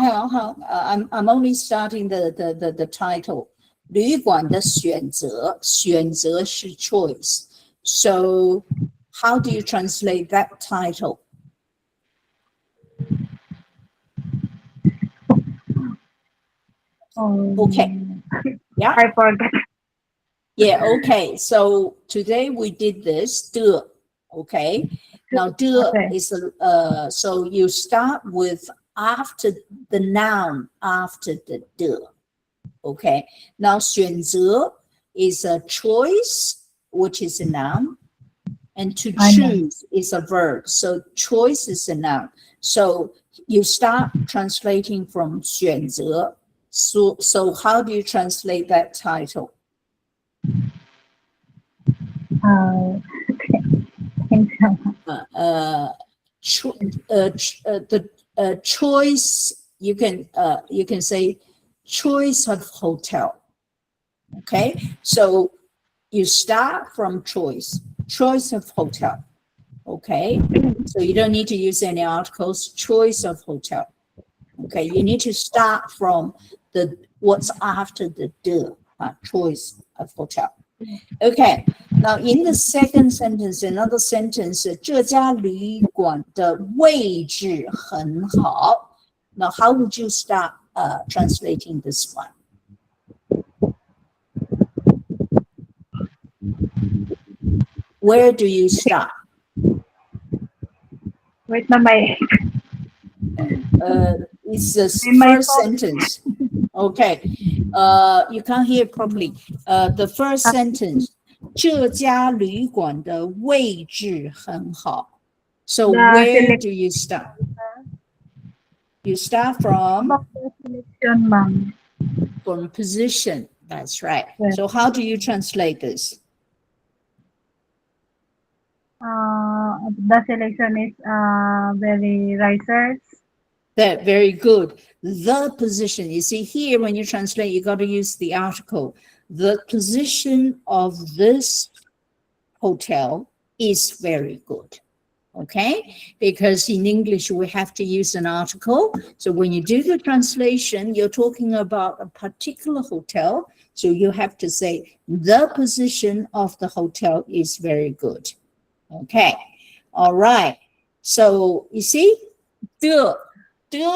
[SPEAKER 1] I'm only starting the title. 旅馆的选择是 choice. So how do you translate that title? Okay. Yeah.
[SPEAKER 11] I forgot.
[SPEAKER 1] Yeah, okay. So today we did this, 的, okay? Now, 的 is, so you start with after the noun, after the 的, okay? Now, 选择 is a choice, which is a noun, and to choose is a verb. So choice is a noun. So you start translating from 选择. So how do you translate that title? The choice, you can say choice of hotel. Okay, so you start from choice of hotel. Okay, so you don't need to use any articles. Choice of hotel. Okay, you need to start from what's after the 的 choice of hotel. Okay, now in the second sentence, another sentence, 这家旅馆的位置很好. Now, how would you start translating this one? Where do you start?
[SPEAKER 11] Wait, my
[SPEAKER 1] it's the first sentence. Okay, you can't hear properly. The first sentence, 这家旅馆的位置很好. So where do you start? You start from position. That's right. So how do you translate this?
[SPEAKER 11] The selection is very research.
[SPEAKER 1] That very good. The position. You see here, when you translate, you got to use the article. The position of this hotel is very good. Okay, because in English we have to use an article. So when you do the translation, you're talking about a particular hotel. So you have to say the position of the hotel is very good. Okay, all right. So you see, 的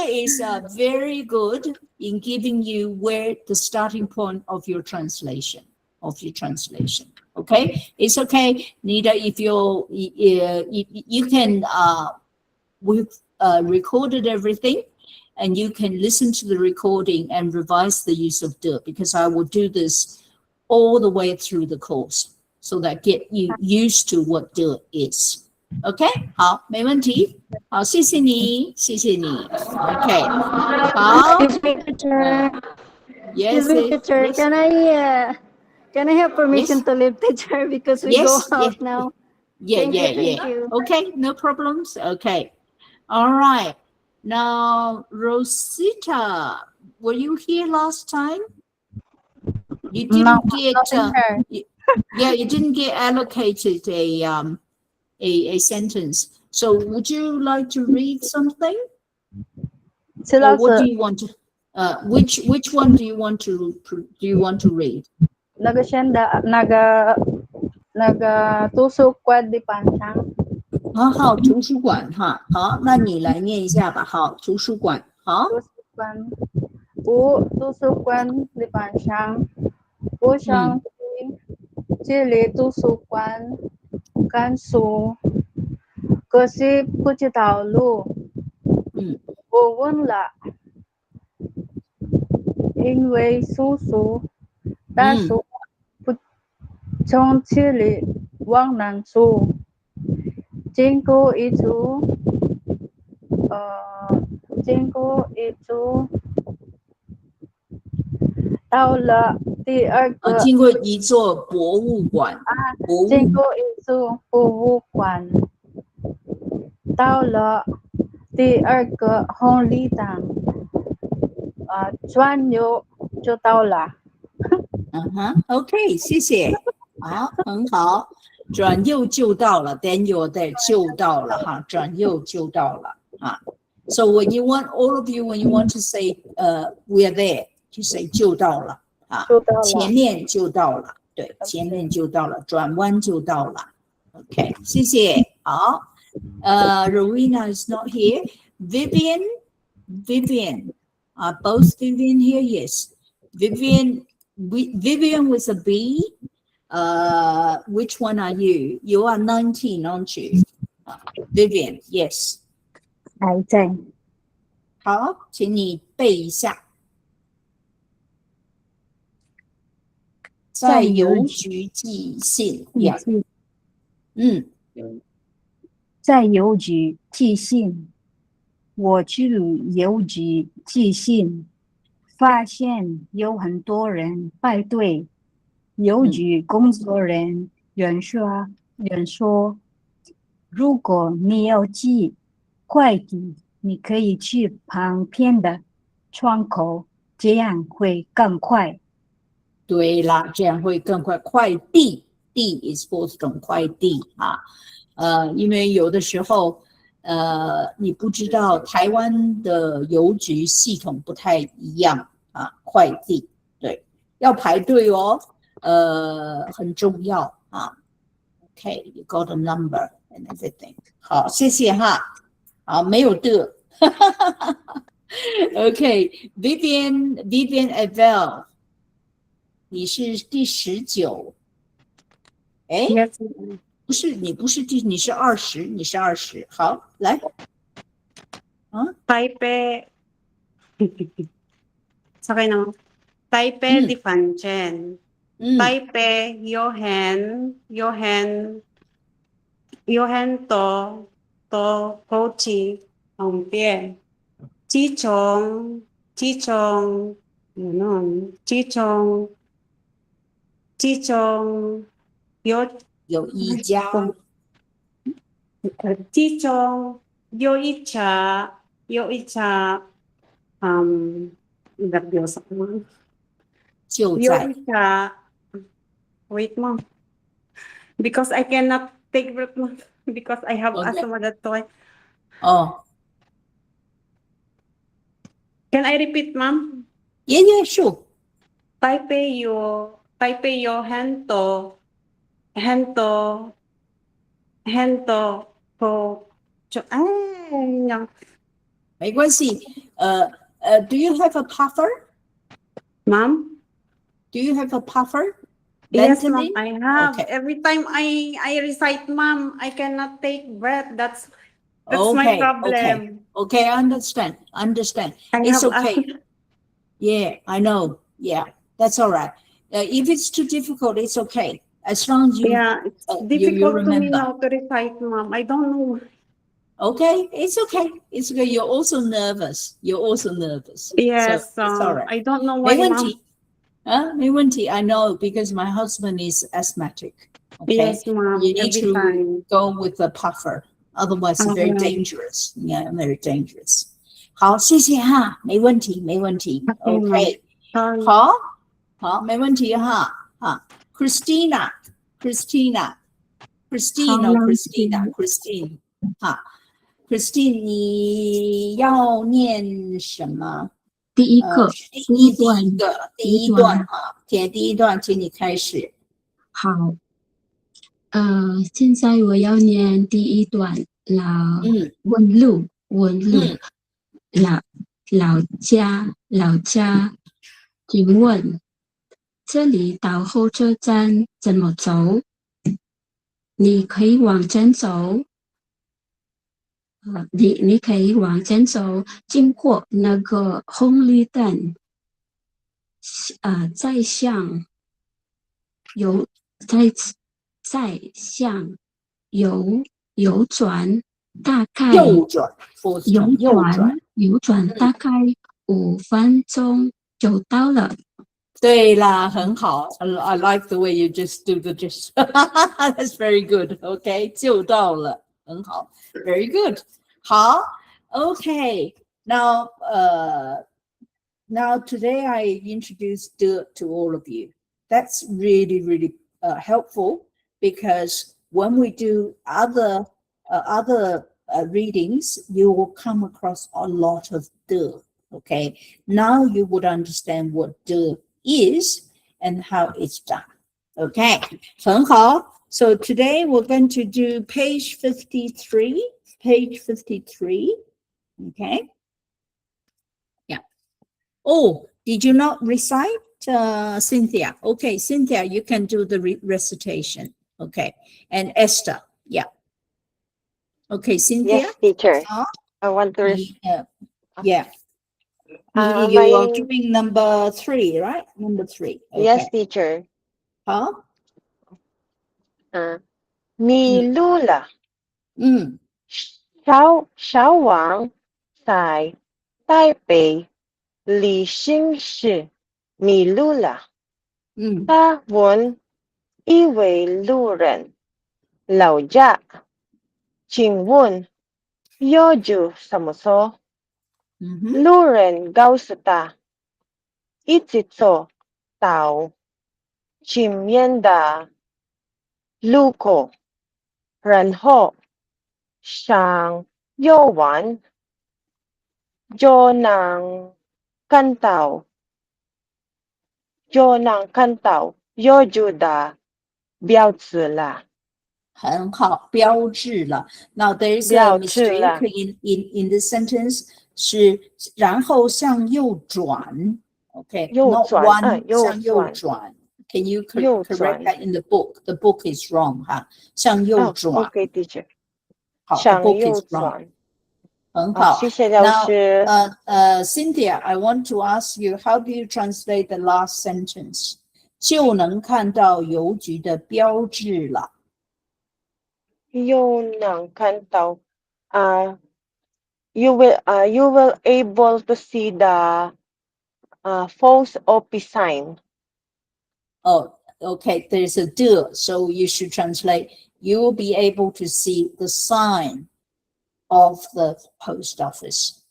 [SPEAKER 1] is very good in giving you where the starting point of your translation. Okay, it's okay, Nita, if you can we've recorded everything, and you can listen to the recording and revise the use of 的, because I will do this all the way through the course, so that get you used to what 的 is. Okay, 好，没问题。好，谢谢你。Okay, 好。
[SPEAKER 5] Excuse me, teacher.
[SPEAKER 1] Yes,
[SPEAKER 5] teacher.
[SPEAKER 1] yes.
[SPEAKER 5] Can I have permission to leave, teacher, because we go out now?
[SPEAKER 1] Thank
[SPEAKER 5] you.
[SPEAKER 1] Okay, no problems. Okay, all right. Now, Rosita, were you here last time? You didn't you didn't get allocated a sentence. So would you like to read something? Or what do you want to which one do you want to read?
[SPEAKER 12] Nagatusok di pansang.
[SPEAKER 1] 好，图书馆哈，好，那你来念一下吧。好，图书馆，好。
[SPEAKER 12] 我图书馆里班上，我想去这里图书馆看书，可是不知道路。我问了，因为叔叔大叔不从这里往南走，经过一处到了第二个
[SPEAKER 1] 经过一座博物馆，
[SPEAKER 12] 经过一座博物馆，到了第二个红绿灯，转右就到了。
[SPEAKER 1] OK， 谢谢，好，很好，转右就到了 ，Daniel 的就到了哈，转右就到了啊。So when you want all of you, when you want to say we're there, to say 就到了啊，前面就到了，对，前面就到了，转弯就到了。OK， 谢谢，好。Rowena is not here. Vivian, both Vivian here? Yes. Vivian with a B. Which one are you? You are 19, aren't you? Vivian, yes.
[SPEAKER 13] 还在。
[SPEAKER 1] 好，请你背一下。在邮局寄信。
[SPEAKER 13] 在邮局寄信。我去邮局寄信，发现有很多人排队。邮局工作人员说，如果你要寄快递，你可以去旁边的窗口，这样会更快。
[SPEAKER 1] 对啦，这样会更快。快递 ，D is for 这种快递啊。因为有的时候，你不知道台湾的邮局系统不太一样啊，快递对，要排队哦，很重要啊。Okay, you got a number and everything。好，谢谢哈。好，没有的。Okay, Vivian Avel， 你是第19。哎。不是，你不是你是20，你是20。好，来，
[SPEAKER 14] 台北，sakay na. Taipei di Fanchen. Taipei Yohan to Kochi Hong Pie. Chichong
[SPEAKER 1] 有一家，
[SPEAKER 14] 其中有一家nerviosa naman.
[SPEAKER 1] 就在
[SPEAKER 14] wait mom, because I cannot take breath mom, because I have asthma that time.
[SPEAKER 1] Oh.
[SPEAKER 14] Can I repeat mom?
[SPEAKER 1] Yeah, sure.
[SPEAKER 14] Taipei yo hento
[SPEAKER 1] 没关系。Do you have a puffer?
[SPEAKER 14] Mom?
[SPEAKER 1] Do you have a puffer?
[SPEAKER 14] Yes, mom,
[SPEAKER 1] Ventolin?
[SPEAKER 14] I have.
[SPEAKER 1] Okay.
[SPEAKER 14] Every time I recite, mom, I cannot take breath. That's my problem.
[SPEAKER 1] Okay, I understand. It's okay. Yeah, I know. Yeah, that's all right. If it's too difficult, it's okay. As long as you
[SPEAKER 14] it's difficult
[SPEAKER 1] you remember.
[SPEAKER 14] to me now to recite, mom. I don't know.
[SPEAKER 1] Okay, it's okay. It's okay. You're also nervous.
[SPEAKER 14] Yes,
[SPEAKER 1] so it's all right.
[SPEAKER 14] I don't know why, mom.
[SPEAKER 1] 没问题. I know because my husband is asthmatic. Okay?
[SPEAKER 14] Yes, mom.
[SPEAKER 1] You need to
[SPEAKER 14] time.
[SPEAKER 1] go with the puffer. Otherwise, it's very dangerous. Yeah, very dangerous. 好，谢谢哈，没问题。OK， 好，没问题哈。Christina， 哈 ，Christine， 你要念什么？
[SPEAKER 13] 第一个，
[SPEAKER 1] 第一段啊，第一段，请你开始。
[SPEAKER 13] 好，现在我要念第一段啦。问路啦。
[SPEAKER 15] 老家，请问这里到火车站怎么走？你可以往前走。你可以往前走，经过那个红绿灯，再向右转，大概
[SPEAKER 1] 右转
[SPEAKER 15] 大概5分钟就到了。
[SPEAKER 1] 对啦，很好。I like the way you just do the just. That's very good. Okay， 就到了，很好。Very good. 好 ，Okay. Now, now today I introduced to all of you. That's really, really helpful because when we do other readings, you will come across a lot of the. Okay, now you would understand what the is and how it's done. Okay, 很好. So today we're going to do page 53. Page 53. Okay. Yeah. Oh, did you not recite, Cynthia? Okay, Cynthia, you can do the recitation. Okay, and Esther. Yeah. Okay, Cynthia.
[SPEAKER 16] Yes, teacher. I want to.
[SPEAKER 1] Yeah. You are doing number 3, right? Number 3. Okay.
[SPEAKER 16] Yes, teacher.
[SPEAKER 1] Huh?
[SPEAKER 16] 迷路了。小王在台北旅行时迷路了。他问一位路人老家，请问要去什么所？路人告诉他，一直走到前面的路口，然后向右弯，就能看到要去的标志了。
[SPEAKER 1] 很好，标志了。Now there is a mistake in this sentence. 是然后向右转 ，OK， not one 向右转。Can you correct that in the book? The book is wrong 哈，向右转。
[SPEAKER 16] OK, teacher.
[SPEAKER 1] 好 ，the book is wrong. 很好，
[SPEAKER 16] 谢谢老师。
[SPEAKER 1] Cynthia, I want to ask you, how do you translate the last sentence? 就能看到邮局的标志了。
[SPEAKER 16] 又能看到you will able to see the post office sign.
[SPEAKER 1] Oh, okay. There's a de, so you should translate. You will be able to see the sign of the post office.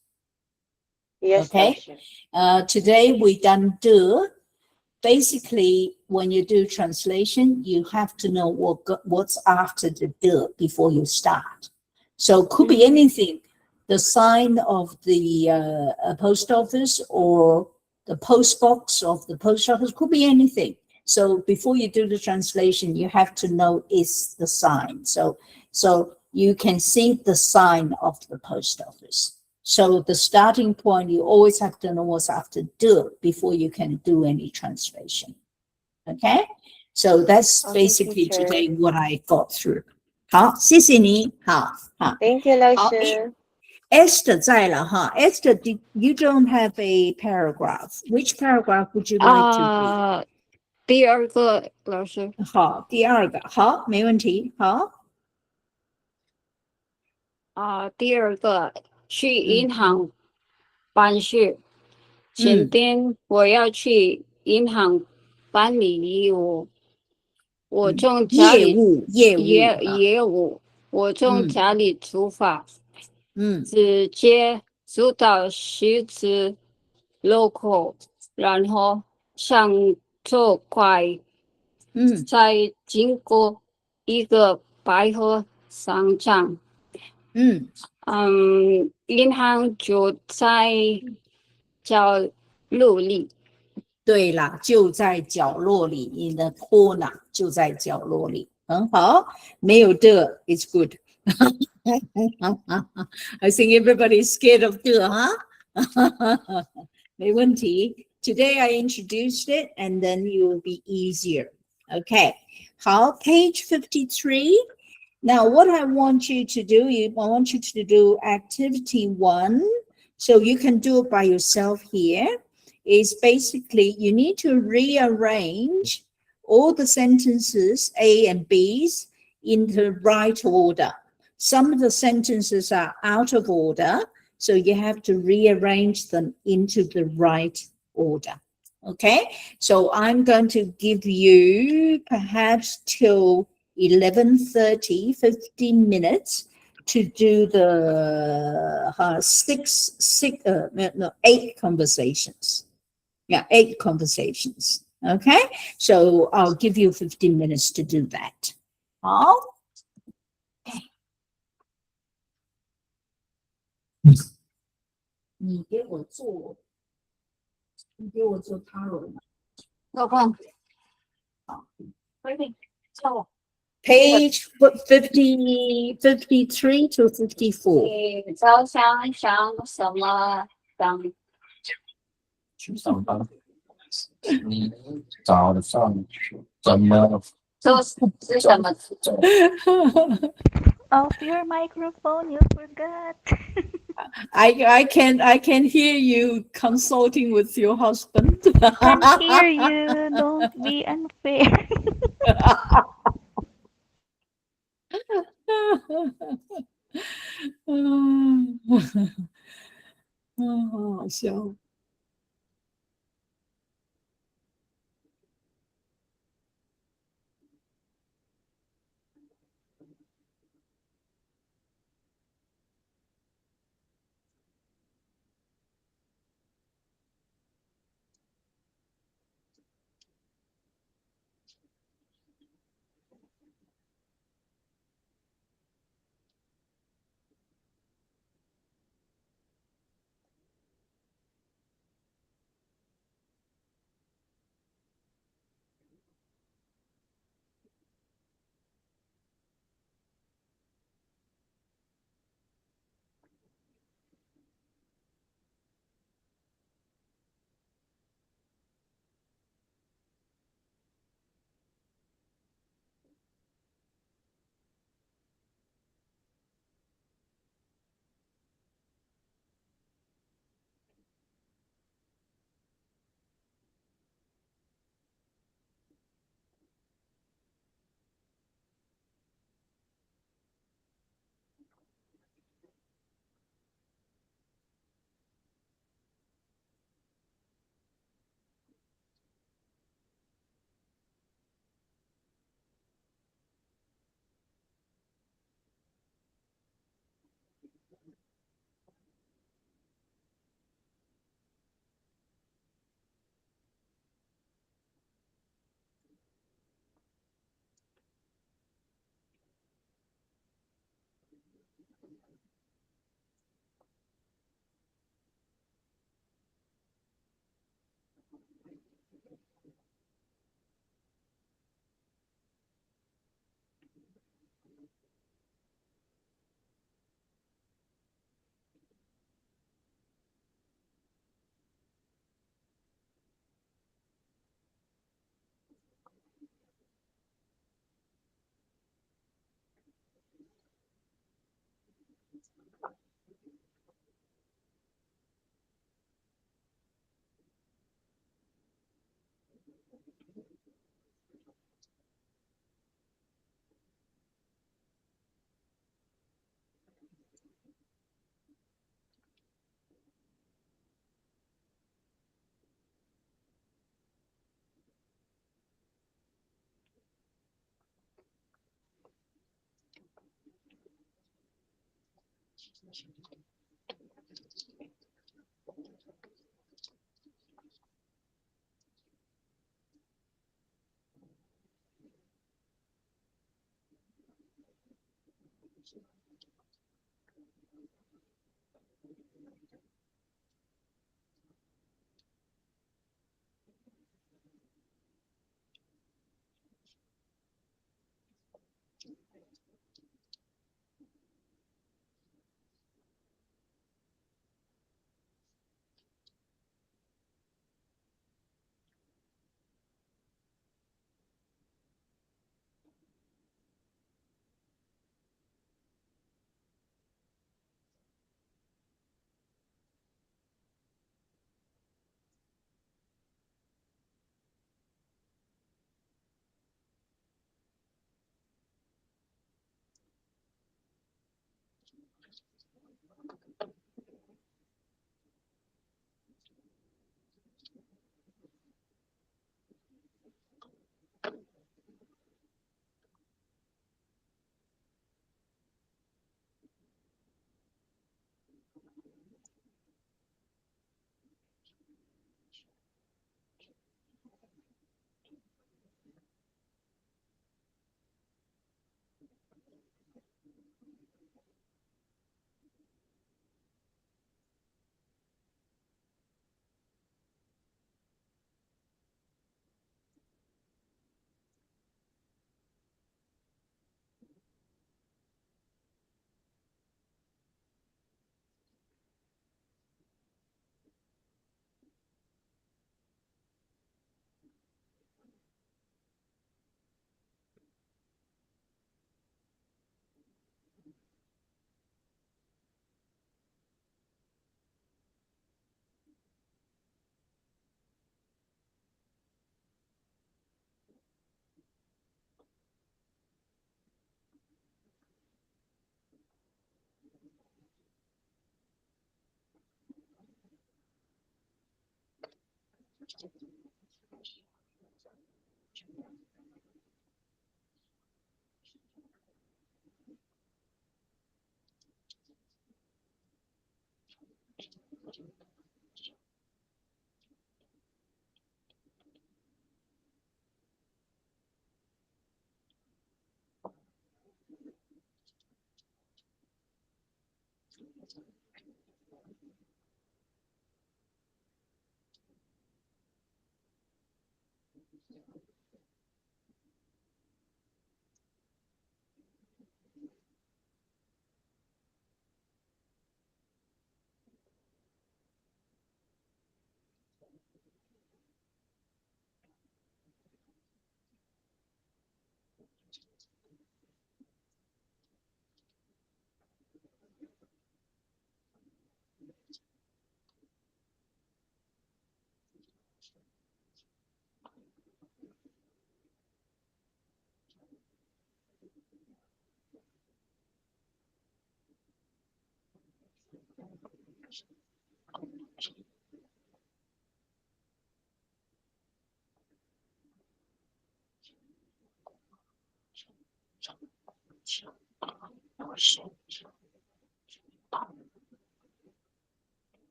[SPEAKER 16] Yes.
[SPEAKER 1] Okay. Today we done de. Basically, when you do translation, you have to know what's after the de before you start. So it could be anything. The sign of the post office or the post box of the post office, could be anything. So before you do the translation, you have to know is the sign. So you can see the sign of the post office. So the starting point, you always have to know what's after do before you can do any translation. Okay? So that's basically today what I got through. 好，谢谢你。好。
[SPEAKER 16] Thank you, 老师。
[SPEAKER 1] Esther 在了哈。Esther, you don't have a paragraph. Which paragraph would you like to read?
[SPEAKER 10] 第二个老师。
[SPEAKER 1] 好，第二个，好，没问题，好。
[SPEAKER 10] 第二个去银行办事。今天我要去银行办理业务。我从家里业务，我从家里出发。直接走到十字路口，然后向左拐，再经过一个百货商场，银行就在角落里。
[SPEAKER 1] 对了，就在角落里，你的 corner 就在角落里，很好，没有的 ，it's good. I think everybody is scared of the, huh? 没问题。Today I introduced it, and then you will be easier. Okay. 好 page 53. Now, what I want you to do, I want you to do activity 1. So you can do it by yourself here. Is basically you need to rearrange all the sentences A and B's in the right order. Some of the sentences are out of order, so you have to rearrange them into the right order. Okay, so I'm going to give you perhaps till 11:30, 15 minutes to do the 8 conversations. Yeah, 8 conversations. Okay, so I'll give you 15 minutes to do that. 好。你给我做 Taro。老公，Page 53 to 54.
[SPEAKER 9] 你早上想什么当？
[SPEAKER 3] 去上班。你早上怎么？
[SPEAKER 9] 做是什么？
[SPEAKER 17] Off your microphone, you forgot.
[SPEAKER 1] I can hear you consulting with your husband.
[SPEAKER 17] Can't hear you. Don't be unfair.
[SPEAKER 1] 好好笑。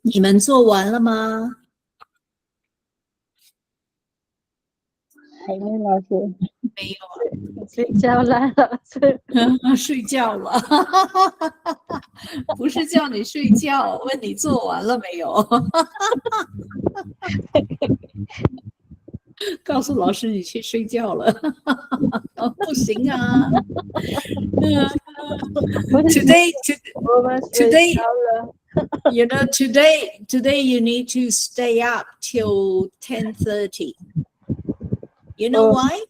[SPEAKER 1] 你们做完了吗？
[SPEAKER 12] 还没老师，
[SPEAKER 1] 没有，
[SPEAKER 12] 睡觉了，老师。
[SPEAKER 1] 睡觉了，不是叫你睡觉，问你做完了没有？告诉老师你去睡觉了，不行啊。Today, you know, today you need to stay up till 10:30. You know why?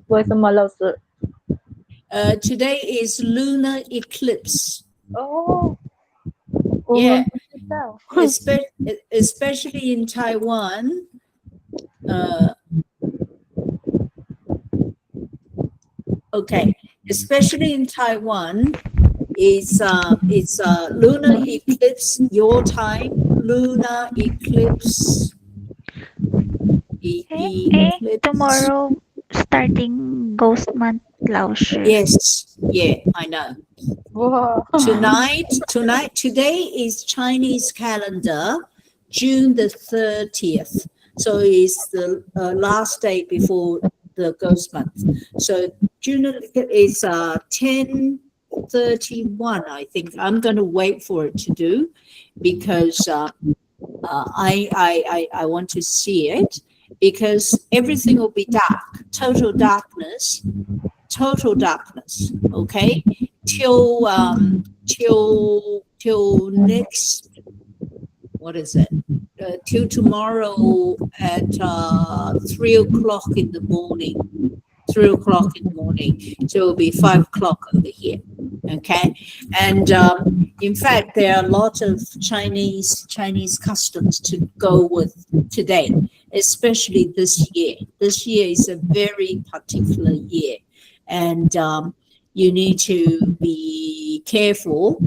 [SPEAKER 12] 为什么老师？
[SPEAKER 1] Today is lunar eclipse.
[SPEAKER 12] 哦，
[SPEAKER 1] Yeah, especially in Taiwan. Okay, especially in Taiwan, it's lunar eclipse your time. Lunar eclipse.
[SPEAKER 17] Tomorrow starting ghost month, 老师.
[SPEAKER 1] Yes, yeah, I know.
[SPEAKER 12] Wow.
[SPEAKER 1] Today is Chinese calendar, June the 30th. So it's the last day before the ghost month. So June is 10:31, I think. I'm going to wait for it to do because I want to see it, because everything will be dark, total darkness, okay, till next, what is it, till tomorrow at 3 o'clock in the morning. 3 o'clock in the morning, so it'll be 5 o'clock over here. Okay, and in fact, there are a lot of Chinese customs to go with today, especially this year. This year is a very particular year, and you need to be careful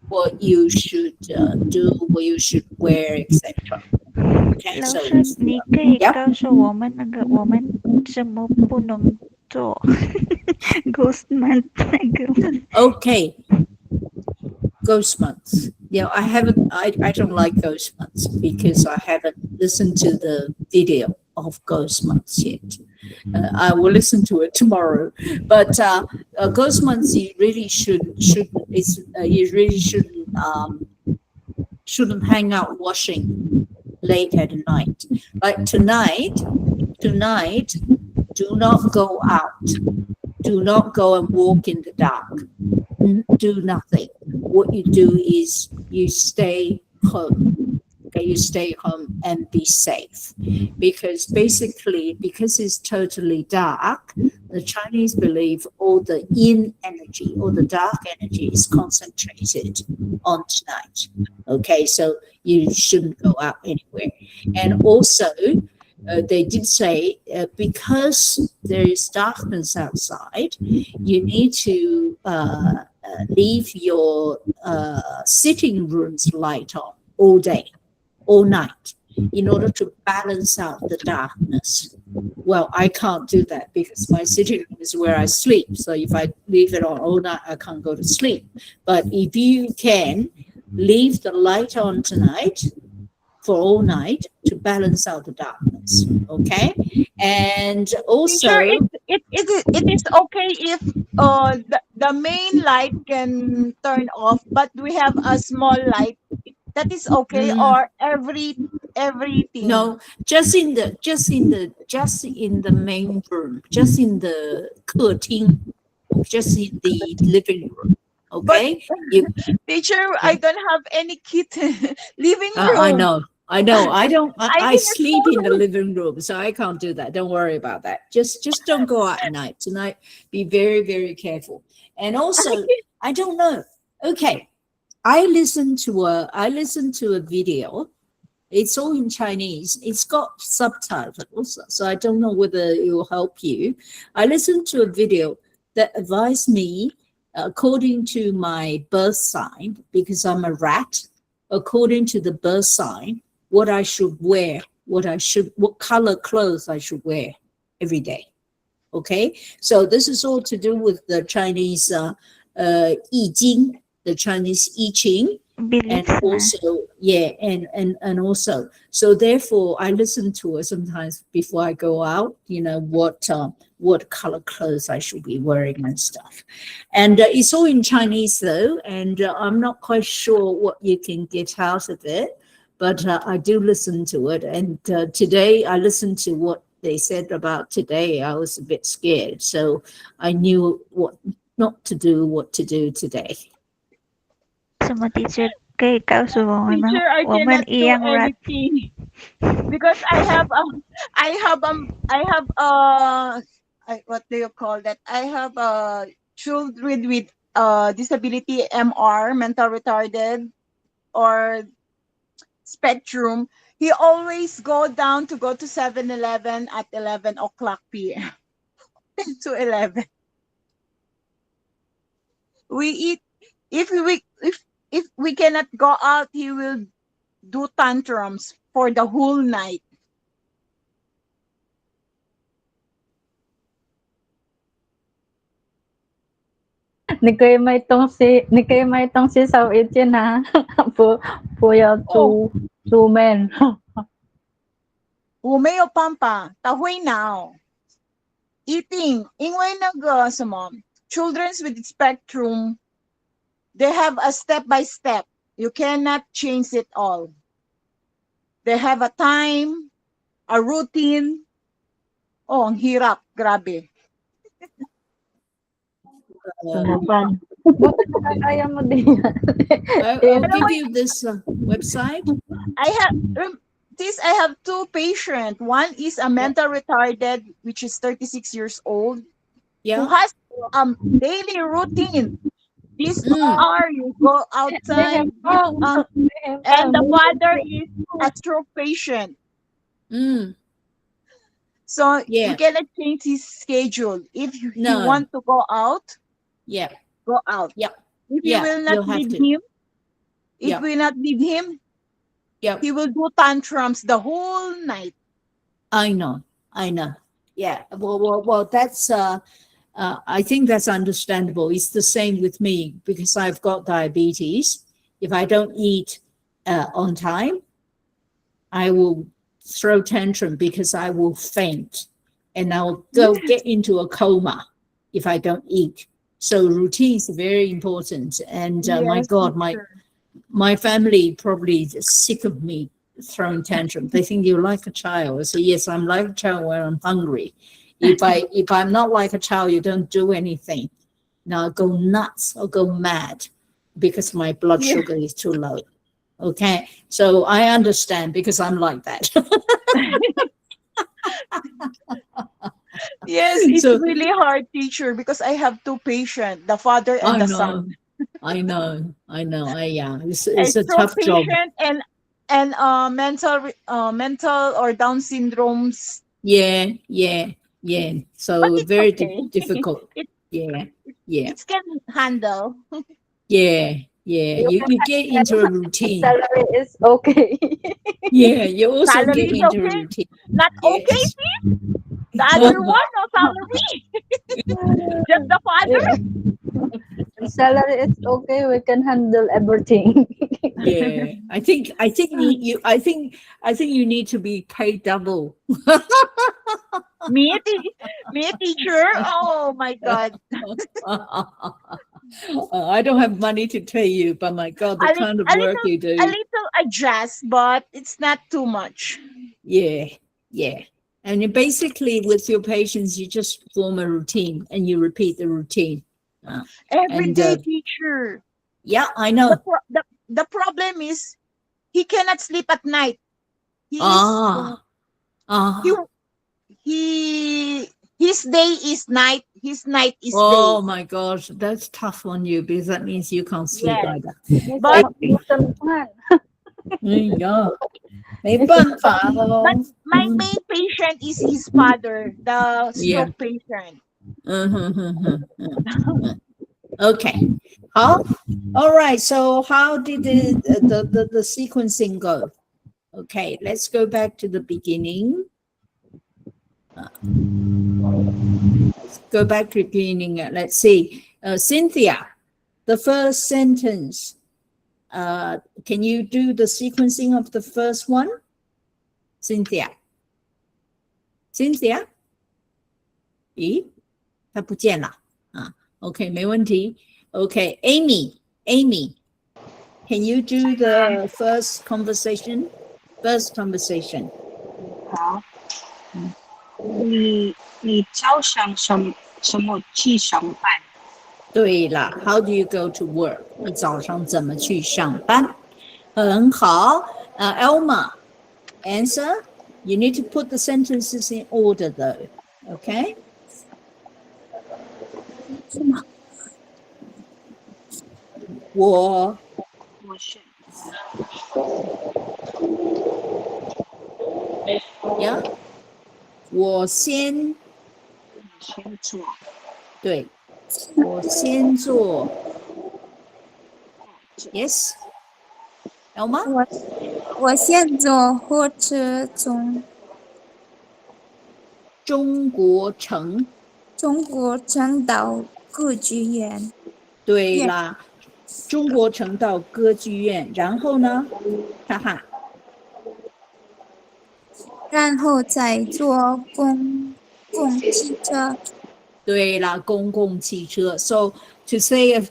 [SPEAKER 1] what you should do, what you should wear, etc. Okay,
[SPEAKER 17] 老
[SPEAKER 1] so
[SPEAKER 17] 师，你可以
[SPEAKER 1] yep.
[SPEAKER 17] 告诉我们我们怎么不能做 ghost month 那个
[SPEAKER 1] Okay. Ghost months. Yeah, I don't like ghost months because I haven't listened to the video of ghost months yet. I will listen to it tomorrow. But ghost months, you really shouldn't hang out washing late at night. Like tonight, do not go out. Do not go and walk in the dark. Do nothing. What you do is you stay home. Okay, you stay home and be safe. Because basically, because it's totally dark, the Chinese believe all the yin energy, all the dark energy is concentrated on tonight. Okay, so you shouldn't go out anywhere. And also, they did say because there is darkness outside, you need to leave your sitting room's light on all day, all night, in order to balance out the darkness. Well, I can't do that because my sitting room is where I sleep. So if I leave it on all night, I can't go to sleep. But if you can leave the light on tonight, for all night, to balance out the darkness, okay? And also,
[SPEAKER 6] it is okay if the main light can turn off, but we have a small light. That is okay, or everything.
[SPEAKER 1] No, just in the main room, just in the 客厅, just in the living room. Okay,
[SPEAKER 6] teacher, I don't have any kitten. Living room.
[SPEAKER 1] I know. I don't. I sleep in the living room, so I can't do that. Don't worry about that. Just don't go out at night. Tonight, be very, very careful. And also, I don't know. Okay, I listened to a video. It's all in Chinese. It's got subtitles, so I don't know whether it will help you. I listened to a video that advised me, according to my birth sign, because I'm a rat. According to the birth sign, what I should wear, what color clothes I should wear every day. Okay, so this is all to do with the Chinese I Ching, the Chinese I Ching,
[SPEAKER 17] beliefs
[SPEAKER 1] and also and also, so therefore I listen to it sometimes before I go out, what color clothes I should be wearing and stuff. And it's all in Chinese though, and I'm not quite sure what you can get out of it, but I do listen to it. And today I listened to what they said about today. I was a bit scared, so I knew what not to do, what to do today.
[SPEAKER 17] 什么 teacher 可以告诉我们吗？
[SPEAKER 6] Teacher, I
[SPEAKER 17] 我们
[SPEAKER 6] cannot
[SPEAKER 17] 一
[SPEAKER 6] do
[SPEAKER 17] 样 rap。
[SPEAKER 6] anything because what do you call that? I have children with disability, MR, mental retarded, or spectrum. He always go down to go to 7-Eleven at 11 o'clock p.m. 10 to 11. We eat. If we cannot go out, he will do tantrums for the whole night.
[SPEAKER 12] Ni kay may tong si Sao Etienne ha. 不要出门。
[SPEAKER 6] 我没有办法，他会闹。Eating， 因为那个什么 children with spectrum, they have a step by step. You cannot change it all. They have a time, a routine. Oh, ang hirap, grabe.
[SPEAKER 12] Kaya mo din.
[SPEAKER 1] I'll give you this website.
[SPEAKER 6] I have two patients. One is a mental retarded, which is 36 years old, who has daily routine. This hour you go outside, and the father is a stroke patient. So you cannot change his schedule. If he want to go out, go out. If you will not leave him, he will do tantrums the whole night.
[SPEAKER 1] I know. Yeah. Well, that's I think that's understandable. It's the same with me because I've got diabetes. If I don't eat on time, I will throw tantrum because I will faint and I'll get into a coma if I don't eat. So routine is very important. And my God, my family probably is sick of me throwing tantrum. They think you're like a child. I say, yes, I'm like a child when I'm hungry. If I'm not like a child, you don't do anything. Now I'll go nuts or go mad because my blood sugar is too low. Okay, so I understand because I'm like that.
[SPEAKER 6] Yes, it's really hard, teacher, because I have two patients, the father and the son.
[SPEAKER 1] I know. It's a tough job.
[SPEAKER 6] And mental or Down syndromes.
[SPEAKER 1] Yeah. So very difficult. It
[SPEAKER 6] can handle.
[SPEAKER 1] Yeah. You get into a routine.
[SPEAKER 12] Salary is okay.
[SPEAKER 1] Yeah, you also
[SPEAKER 6] salary
[SPEAKER 1] get into a routine.
[SPEAKER 6] Not okay, see? The other one, no salary. Just the father.
[SPEAKER 12] Salary is okay. We can handle everything.
[SPEAKER 1] Yeah, I think you need to be paid double.
[SPEAKER 6] Me, teacher. Oh my God.
[SPEAKER 1] I don't have money to pay you, but my God, the kind of work you do.
[SPEAKER 6] A little adjust, but it's not too much.
[SPEAKER 1] Yeah. And you basically, with your patients, you just form a routine and you repeat the routine.
[SPEAKER 6] Every day, teacher.
[SPEAKER 1] Yeah, I know.
[SPEAKER 6] The problem is he cannot sleep at night. His day is night. His night is day.
[SPEAKER 1] Oh my gosh, that's tough on you because that means you can't sleep either.
[SPEAKER 6] But my main patient is his father, the stroke patient.
[SPEAKER 1] Okay. All right. So how did the sequencing go? Okay, let's go back to the beginning. Let's go back to the beginning. Let's see. Cynthia, the first sentence. Can you do the sequencing of the first one? Cynthia? 咦，她不见了啊 ？OK， 没问题。OK， Amy， can you do the first conversation? First conversation.
[SPEAKER 7] 好，你早上什么去上班？
[SPEAKER 1] 对了 ，How do you go to work？ 你早上怎么去上班？很好。Elma, answer. You need to put the sentences in order, though. Okay?
[SPEAKER 2] 什么？
[SPEAKER 7] 我是
[SPEAKER 1] 呀，我先
[SPEAKER 7] 做，
[SPEAKER 1] 对，我先做。Yes, Elma?
[SPEAKER 2] 我先坐火车从
[SPEAKER 1] 中国城
[SPEAKER 2] 到歌剧院，
[SPEAKER 1] 对啦，中国城到歌剧院，然后呢？哈哈。
[SPEAKER 2] 然后再坐公共汽车。
[SPEAKER 1] 对啦，公共汽车。So to say a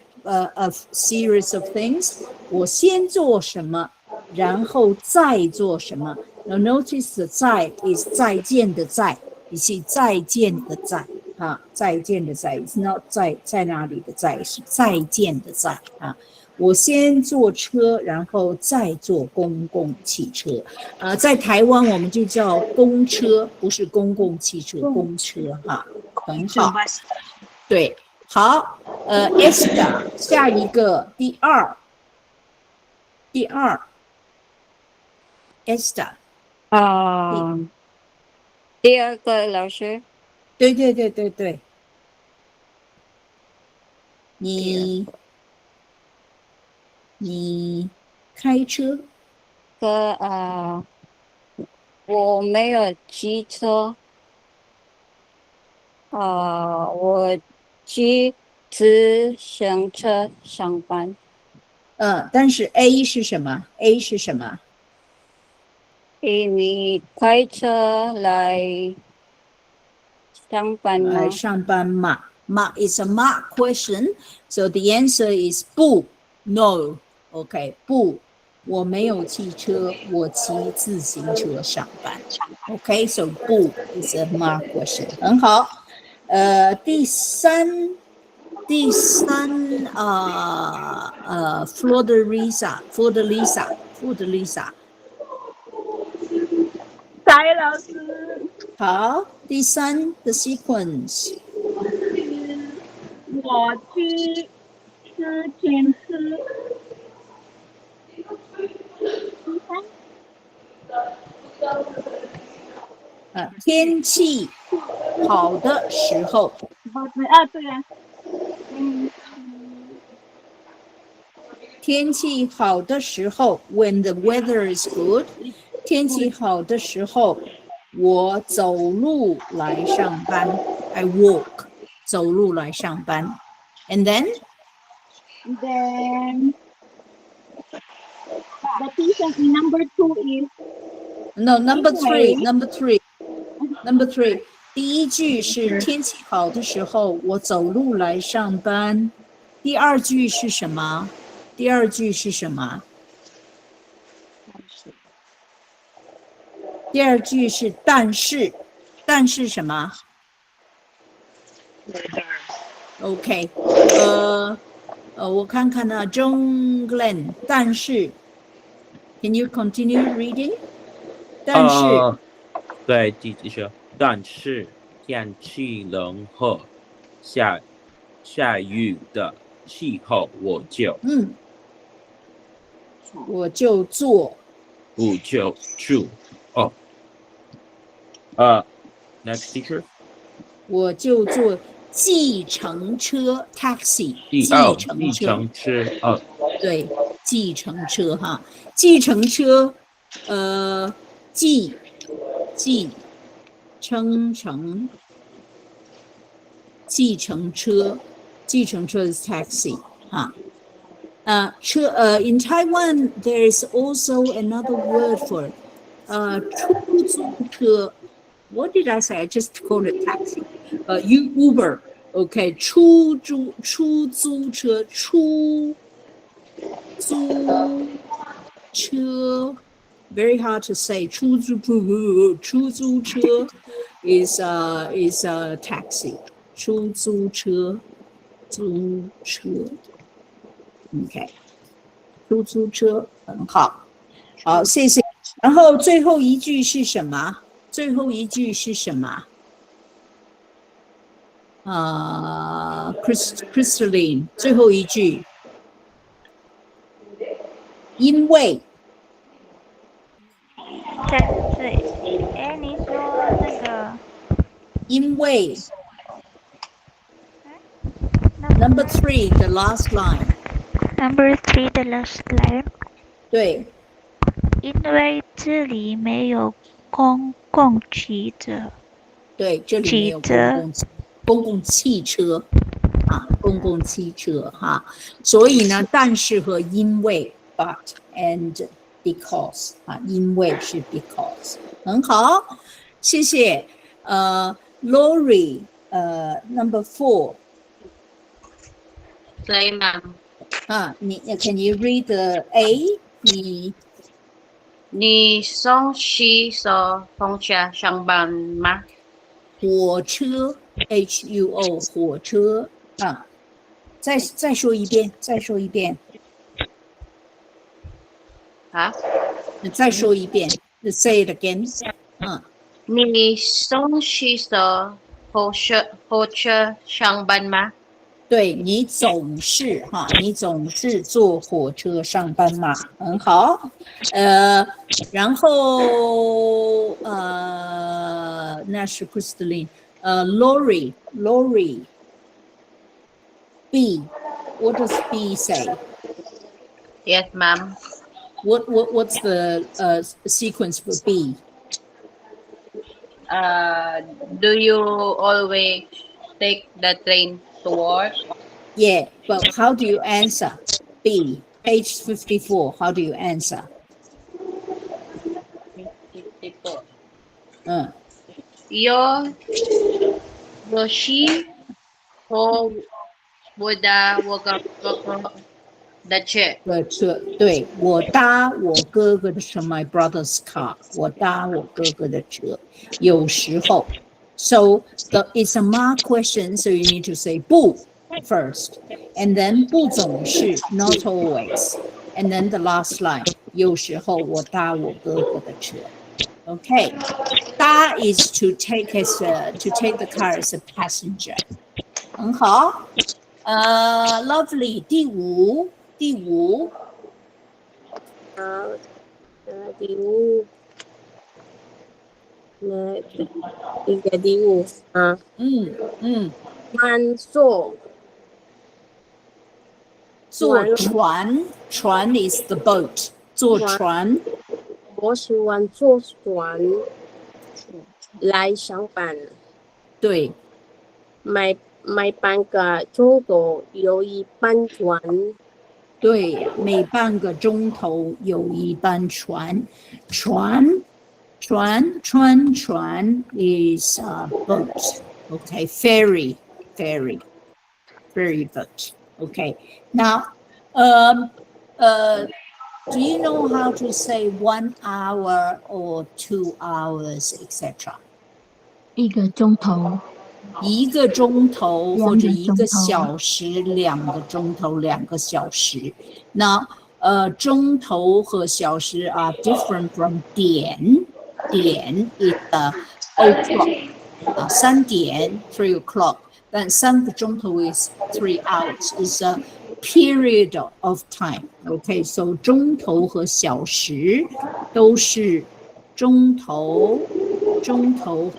[SPEAKER 1] series of things， 我先做什么，然后再做什么。Now notice the 再 is 再见的再，以及再见的再啊，再见的再 is not 在哪里的在，是再见的再啊。我先坐车，然后再坐公共汽车。在台湾我们就叫公车，不是公共汽车，公车哈。很好，对，好，Esther， 下一个第二 ，Esther，
[SPEAKER 13] 第二个老师，
[SPEAKER 1] 对，你开车？
[SPEAKER 13] 我没有骑车。我骑自行车上班。
[SPEAKER 1] 但是 A 是什么 ？A 是什么？
[SPEAKER 13] 你开车来上班吗？
[SPEAKER 1] 来上班嘛？Ma is a mark question, so the answer is 不 ，no。OK， 不，我没有汽车，我骑自行车上班。OK，so 不 is a mark question， 很好。第三，Florida，
[SPEAKER 6] 戴老师。
[SPEAKER 1] 好，第三的 sequence。
[SPEAKER 6] 我去吃甜食。
[SPEAKER 1] 天气好的时候。
[SPEAKER 6] 对呀。
[SPEAKER 1] 天气好的时候 ，when the weather is good， 天气好的时候，我走路来上班 ，I walk， 走路来上班 ，and then
[SPEAKER 6] the teacher number 2 is
[SPEAKER 1] number three， 第一句是天气好的时候，我走路来上班。第二句是什么？第二句是什么？第二句是但是什么 ？OK， 我看看呢 ，John Glenn， 但是 ，Can you continue reading？ 但是，
[SPEAKER 8] 对，第几首？但是天气冷和下雨的气候，我就
[SPEAKER 1] 做。
[SPEAKER 8] Next teacher。
[SPEAKER 1] 我就坐计程车 taxi， 计程车。对，计程车哈，计程车，计程车是 taxi 哈。In Taiwan, there is also another word for 出租车. What did I say? I just called it taxi. Uber. Okay, 出租车, 出租车. Very hard to say. 出租车 is a taxi. 出租车. OK. 出租车很好，好，谢谢。然后最后一句是什么？Crystalline， 最后一句，因为。
[SPEAKER 17] 你说那个，
[SPEAKER 1] 因为。Number 3, the last line.
[SPEAKER 17] Number 3, the last line.
[SPEAKER 1] 对。
[SPEAKER 17] 因为这里没有公共汽车。
[SPEAKER 1] 对，这里没有公共汽车啊，公共汽车哈，所以呢，但是和因为 but and because 啊，因为是 because， 很好，谢谢。Lori， number 4。
[SPEAKER 9] 对吗？Can
[SPEAKER 1] you read the A？
[SPEAKER 9] 你送汽车通车上班吗？
[SPEAKER 1] 火车 HUO 火车啊，再说一遍
[SPEAKER 9] 啊，
[SPEAKER 1] 再说一遍 ，Say it again。
[SPEAKER 9] 你送汽车火车上班吗？
[SPEAKER 1] 对，你总是坐火车上班嘛，很好。然后那是 Crystalline。Lori B, what does B say?
[SPEAKER 9] Yes, ma'am.
[SPEAKER 1] What's the sequence for B?
[SPEAKER 9] Do you always take the train to work?
[SPEAKER 1] Yeah, but how do you answer? B, page 54. How do you answer?
[SPEAKER 9] 54. 有时候我搭我哥哥的车。
[SPEAKER 1] 对，我搭我哥哥的车 ，my brother's car。我搭我哥哥的车，有时候。So it's a mark question, so you need to say 不 first, and then 不总是 not always, and then the last line 有时候我搭我哥哥的车。Okay, 搭 is to take the car as a passenger。很好。Lovely， 第五。第五，
[SPEAKER 10] 慢坐
[SPEAKER 1] 船 is the boat， 坐船。
[SPEAKER 10] 我喜欢坐船来上班。
[SPEAKER 1] 对。
[SPEAKER 10] 每半个钟头有一班船。
[SPEAKER 1] 对，每半个钟头有一班船。船 is a boat. Okay, ferry boat. Okay, now, do you know how to say 1 hour or 2 hours, etc.？
[SPEAKER 15] 一个钟头。
[SPEAKER 1] 一个钟头或者一个小时，2个钟头，2个小时。那钟头和小时 are different from 点 is o'clock 3点 3 o'clock， 但3个钟头 is 3 hours is a period of time。 Okay, so 钟头和小时都是钟头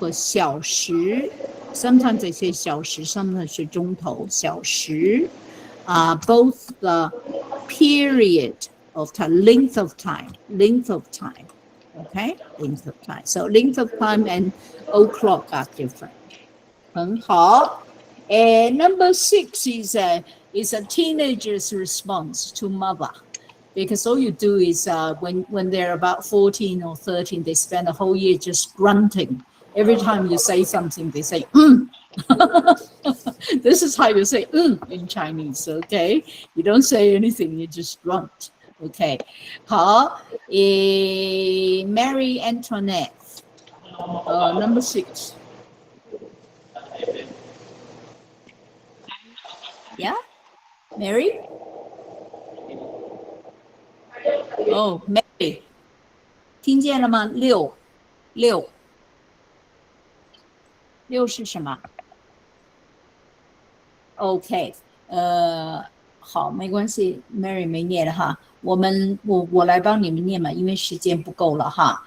[SPEAKER 1] 和小时。Sometimes they say 小时 sometimes 是钟头小时。Both the period of time, length of time. Okay, length of time. So length of time and o'clock are different. 很好。Number 6 is It's a teenager's response to mother. Because all you do is when they're about 14 or 13, they spend a whole year just grunting. Every time you say something, they say, This is how you say in Chinese, okay? You don't say anything, you just grunt, okay? 好， Mary Antoinette, number 6. Yeah, Mary? Oh, Mary, 听见了吗？6是什么？ OK， 好，没关系 ，Mary 没念了哈，我来帮你们念嘛，因为时间不够了哈。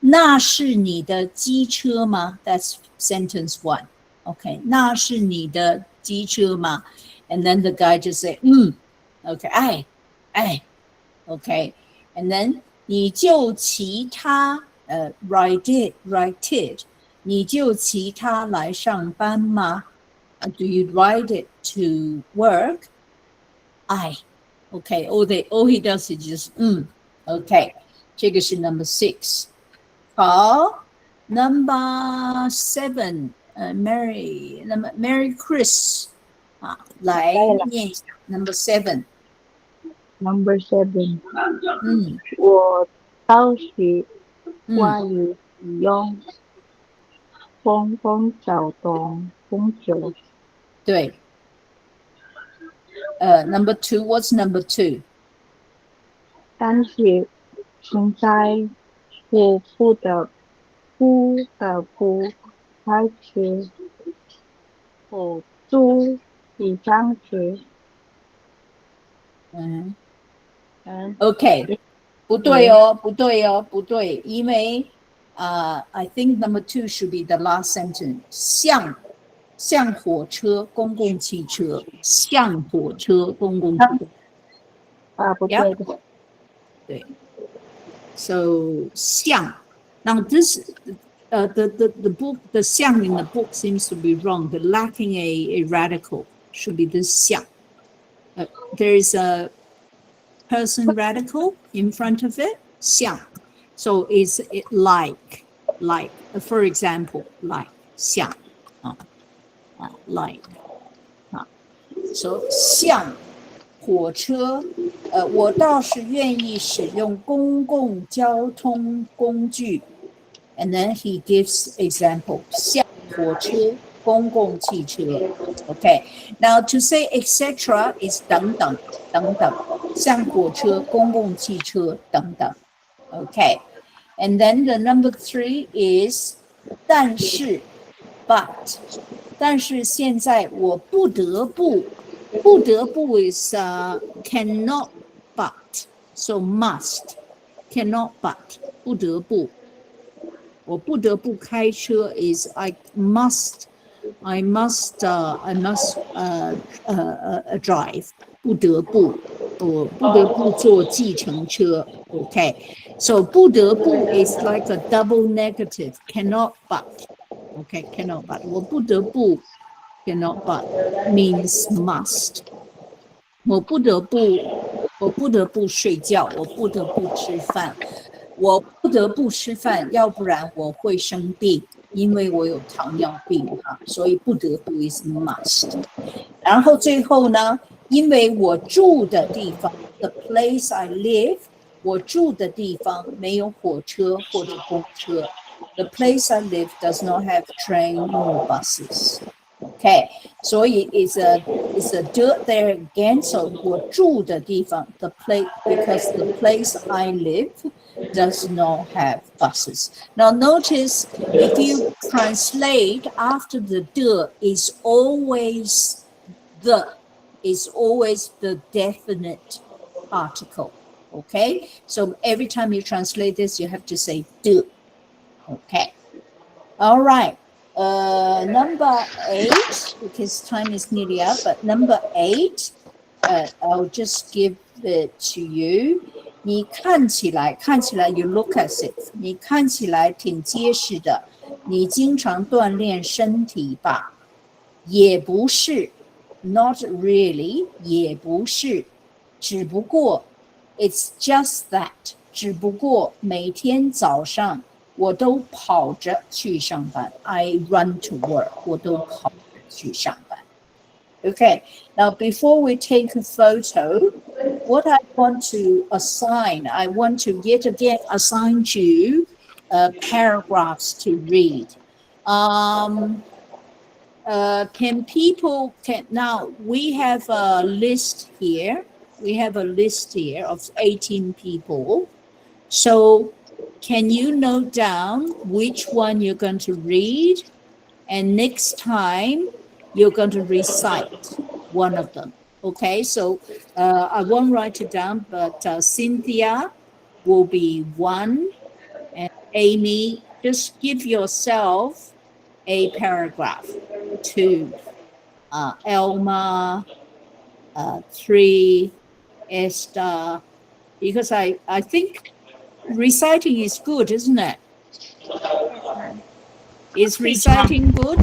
[SPEAKER 1] 那是你的机车吗 ？That's sentence 1. OK， 那是你的机车吗 ？And then the guy just say, OK， 哎 ，OK， and then 你就骑它，ride it， 你就骑它来上班吗？ Do you ride it to work? Okay. All he does is just Okay. 这个是 number 6. 好 ，number 7. Mary Chris 来念一下 number 7.
[SPEAKER 11] Number 7. 我倒是关于用公共交通工具。
[SPEAKER 1] 对。Number 2. What's number 2?
[SPEAKER 11] 但是现在我不得不开车，我住地上去。
[SPEAKER 1] OK， 不对哦，因为I think number 2 should be the last sentence. 像火车、公共汽车，像火车、公共汽车。
[SPEAKER 11] 不对的。
[SPEAKER 1] 对。So 像 now this the book the 像 in the book seems to be wrong. The lacking a radical should be this 像。There is a person radical in front of it, 像. So is it like, for example, like 像 like so 像火车我倒是愿意使用公共交通工具 and then he gives example 像火车公共汽车 okay now to say etc is 等等像火车公共汽车等等 okay and then the number 3 is 但是 but 但是现在我不得不 is cannot but so must cannot but 不得不我不得不开车 is I must drive 不得不我不得不坐计程车 okay so 不得不 is like a double negative cannot but okay cannot but 我不得不 cannot but means must 我不得不睡觉我不得不吃饭我不得不吃饭要不然我会生病因为我有糖尿病所以不得不 is must 然后最后呢因为我住的地方 the place I live 我住的地方没有火车或者公车 the place I live does not have train nor buses okay 所以 is a dirt there again so 我住的地方 the place because the place I live does not have buses. Now notice if you translate after the de is always the definite article. Okay? So every time you translate this, you have to say de. Okay. All right. Number 8, because time is nearly up, but number 8, I'll just give it to you. 你看起来 you look at it 你看起来挺结实的你经常锻炼身体吧也不是 not really 也不是只不过 it's just that 只不过每天早上我都跑着去上班 I run to work 我都跑着去上班 Okay, now before we take a photo, what I want to assign, I want to yet again assign you paragraphs to read. Now we have a list here. We have a list here of 18 people. So can you note down which one you're going to read? And next time you're going to recite one of them. Okay, so I won't write it down, but Cynthia will be 1, and Amy, just give yourself a paragraph. 2, Elma, 3, Esther, because I think reciting is good, isn't it? Is reciting good?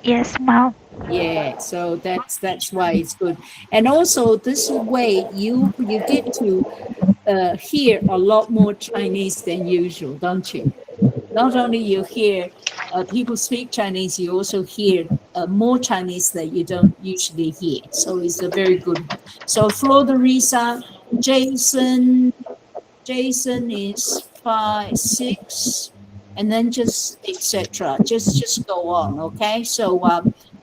[SPEAKER 17] Yes, Mom.
[SPEAKER 1] Yeah, so that's why it's good. And also this way you get to hear a lot more Chinese than usual, don't you? Not only you hear people speak Chinese, you also hear more Chinese that you don't usually hear. So it's a very good. So Florida, Jason is 5, 6, and then just etc. Just go on, okay? So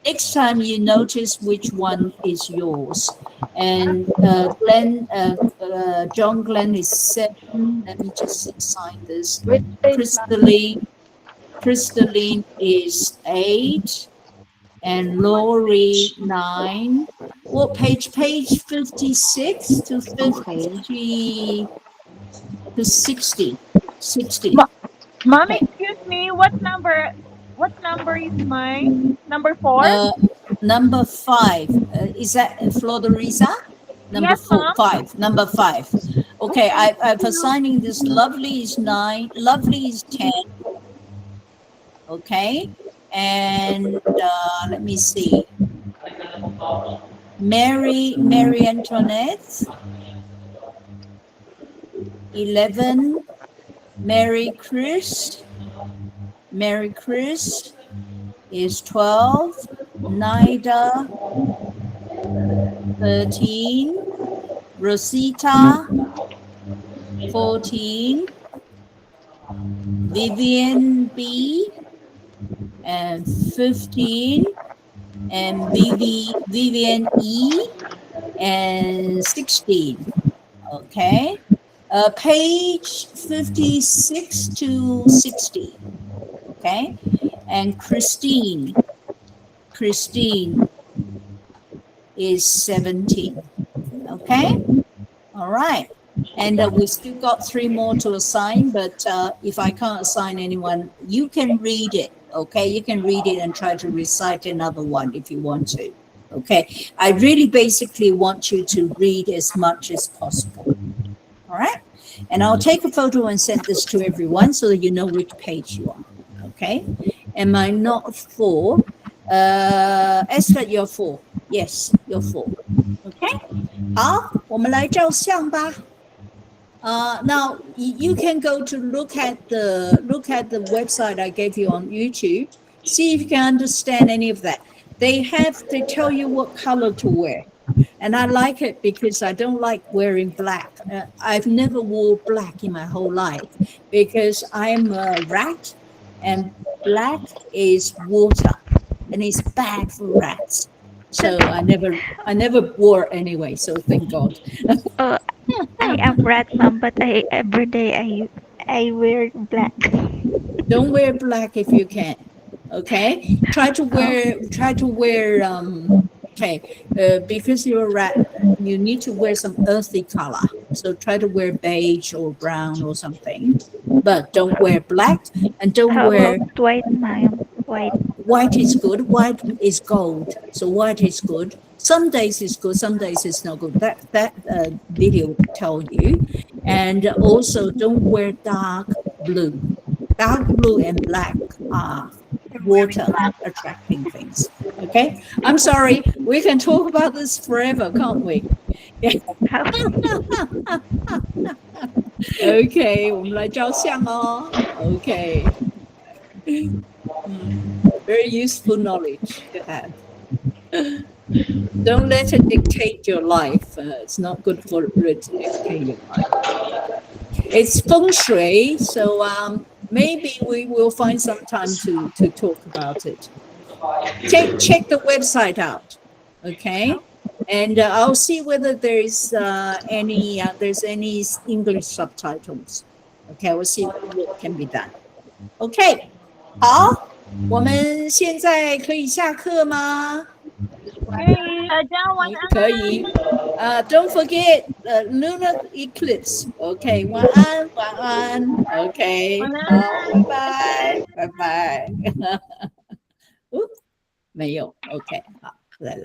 [SPEAKER 1] next time you notice which one is yours. And John Glenn is 7. Let me just assign this. Crystalline is 8, and Lori 9. What page? Page 56 to 50 to 60. 60.
[SPEAKER 6] Mommy,
[SPEAKER 1] Okay.
[SPEAKER 6] excuse me. What number is mine? Number 4?
[SPEAKER 1] Number 5. Is that Florida? Number
[SPEAKER 6] Yes, Mom.
[SPEAKER 1] 5. Number 5. Okay, I've assigning this. Lovely is 9. Lovely is 10. Okay. And let me see. Mary Antoinette. 11. Mary Chris is 12. Nida 13. Rosita 14. Vivian B and 15. And Vivian E and 16. Okay. Page 56 to 60. Okay. And Christine is 17. Okay. All right. And we still got 3 more to assign, but if I can't assign anyone, you can read it. Okay. You can read it and try to recite another one if you want to. Okay. I really basically want you to read as much as possible. All right. And I'll take a photo and send this to everyone so that you know which page you are. Okay. Am I not 4? Esther, you're 4. Yes, you're 4. Okay. 好，我们来照相吧。Now you can go to look at the website I gave you on YouTube. See if you can understand any of that. They tell you what color to wear. And I like it because I don't like wearing black. I've never wore black in my whole life because I'm a rat and black is water and it's bad for rats. So I never wore anyway, so thank God.
[SPEAKER 17] I am rat, Mom, but every day I wear black.
[SPEAKER 1] Don't wear black if you can. Okay? Try to wear because you're a rat, you need to wear some earthy color. So try to wear beige or brown or something. But don't wear black and don't wear
[SPEAKER 17] white, Mom. White.
[SPEAKER 1] White is good. White is gold. So white is good. Some days it's good. Some days it's not good. That video tell you. And also don't wear dark blue. Dark blue and black are water attracting things. Okay, I'm sorry. We can talk about this forever, can't we? Okay, 我们来照相哦。Okay. Very useful knowledge to have. Don't let it dictate your life. It's not good for it to dictate your life. It's feng shui, so maybe we will find some time to talk about it. Check the website out, okay? And I'll see whether there's any English subtitles. Okay, we'll see what can be done. Okay, 好，我们现在可以下课吗？可以。Don't forget lunar eclipse. OK， 晚安，晚安。OK， 好，拜拜，拜拜。没有。OK， 好，来。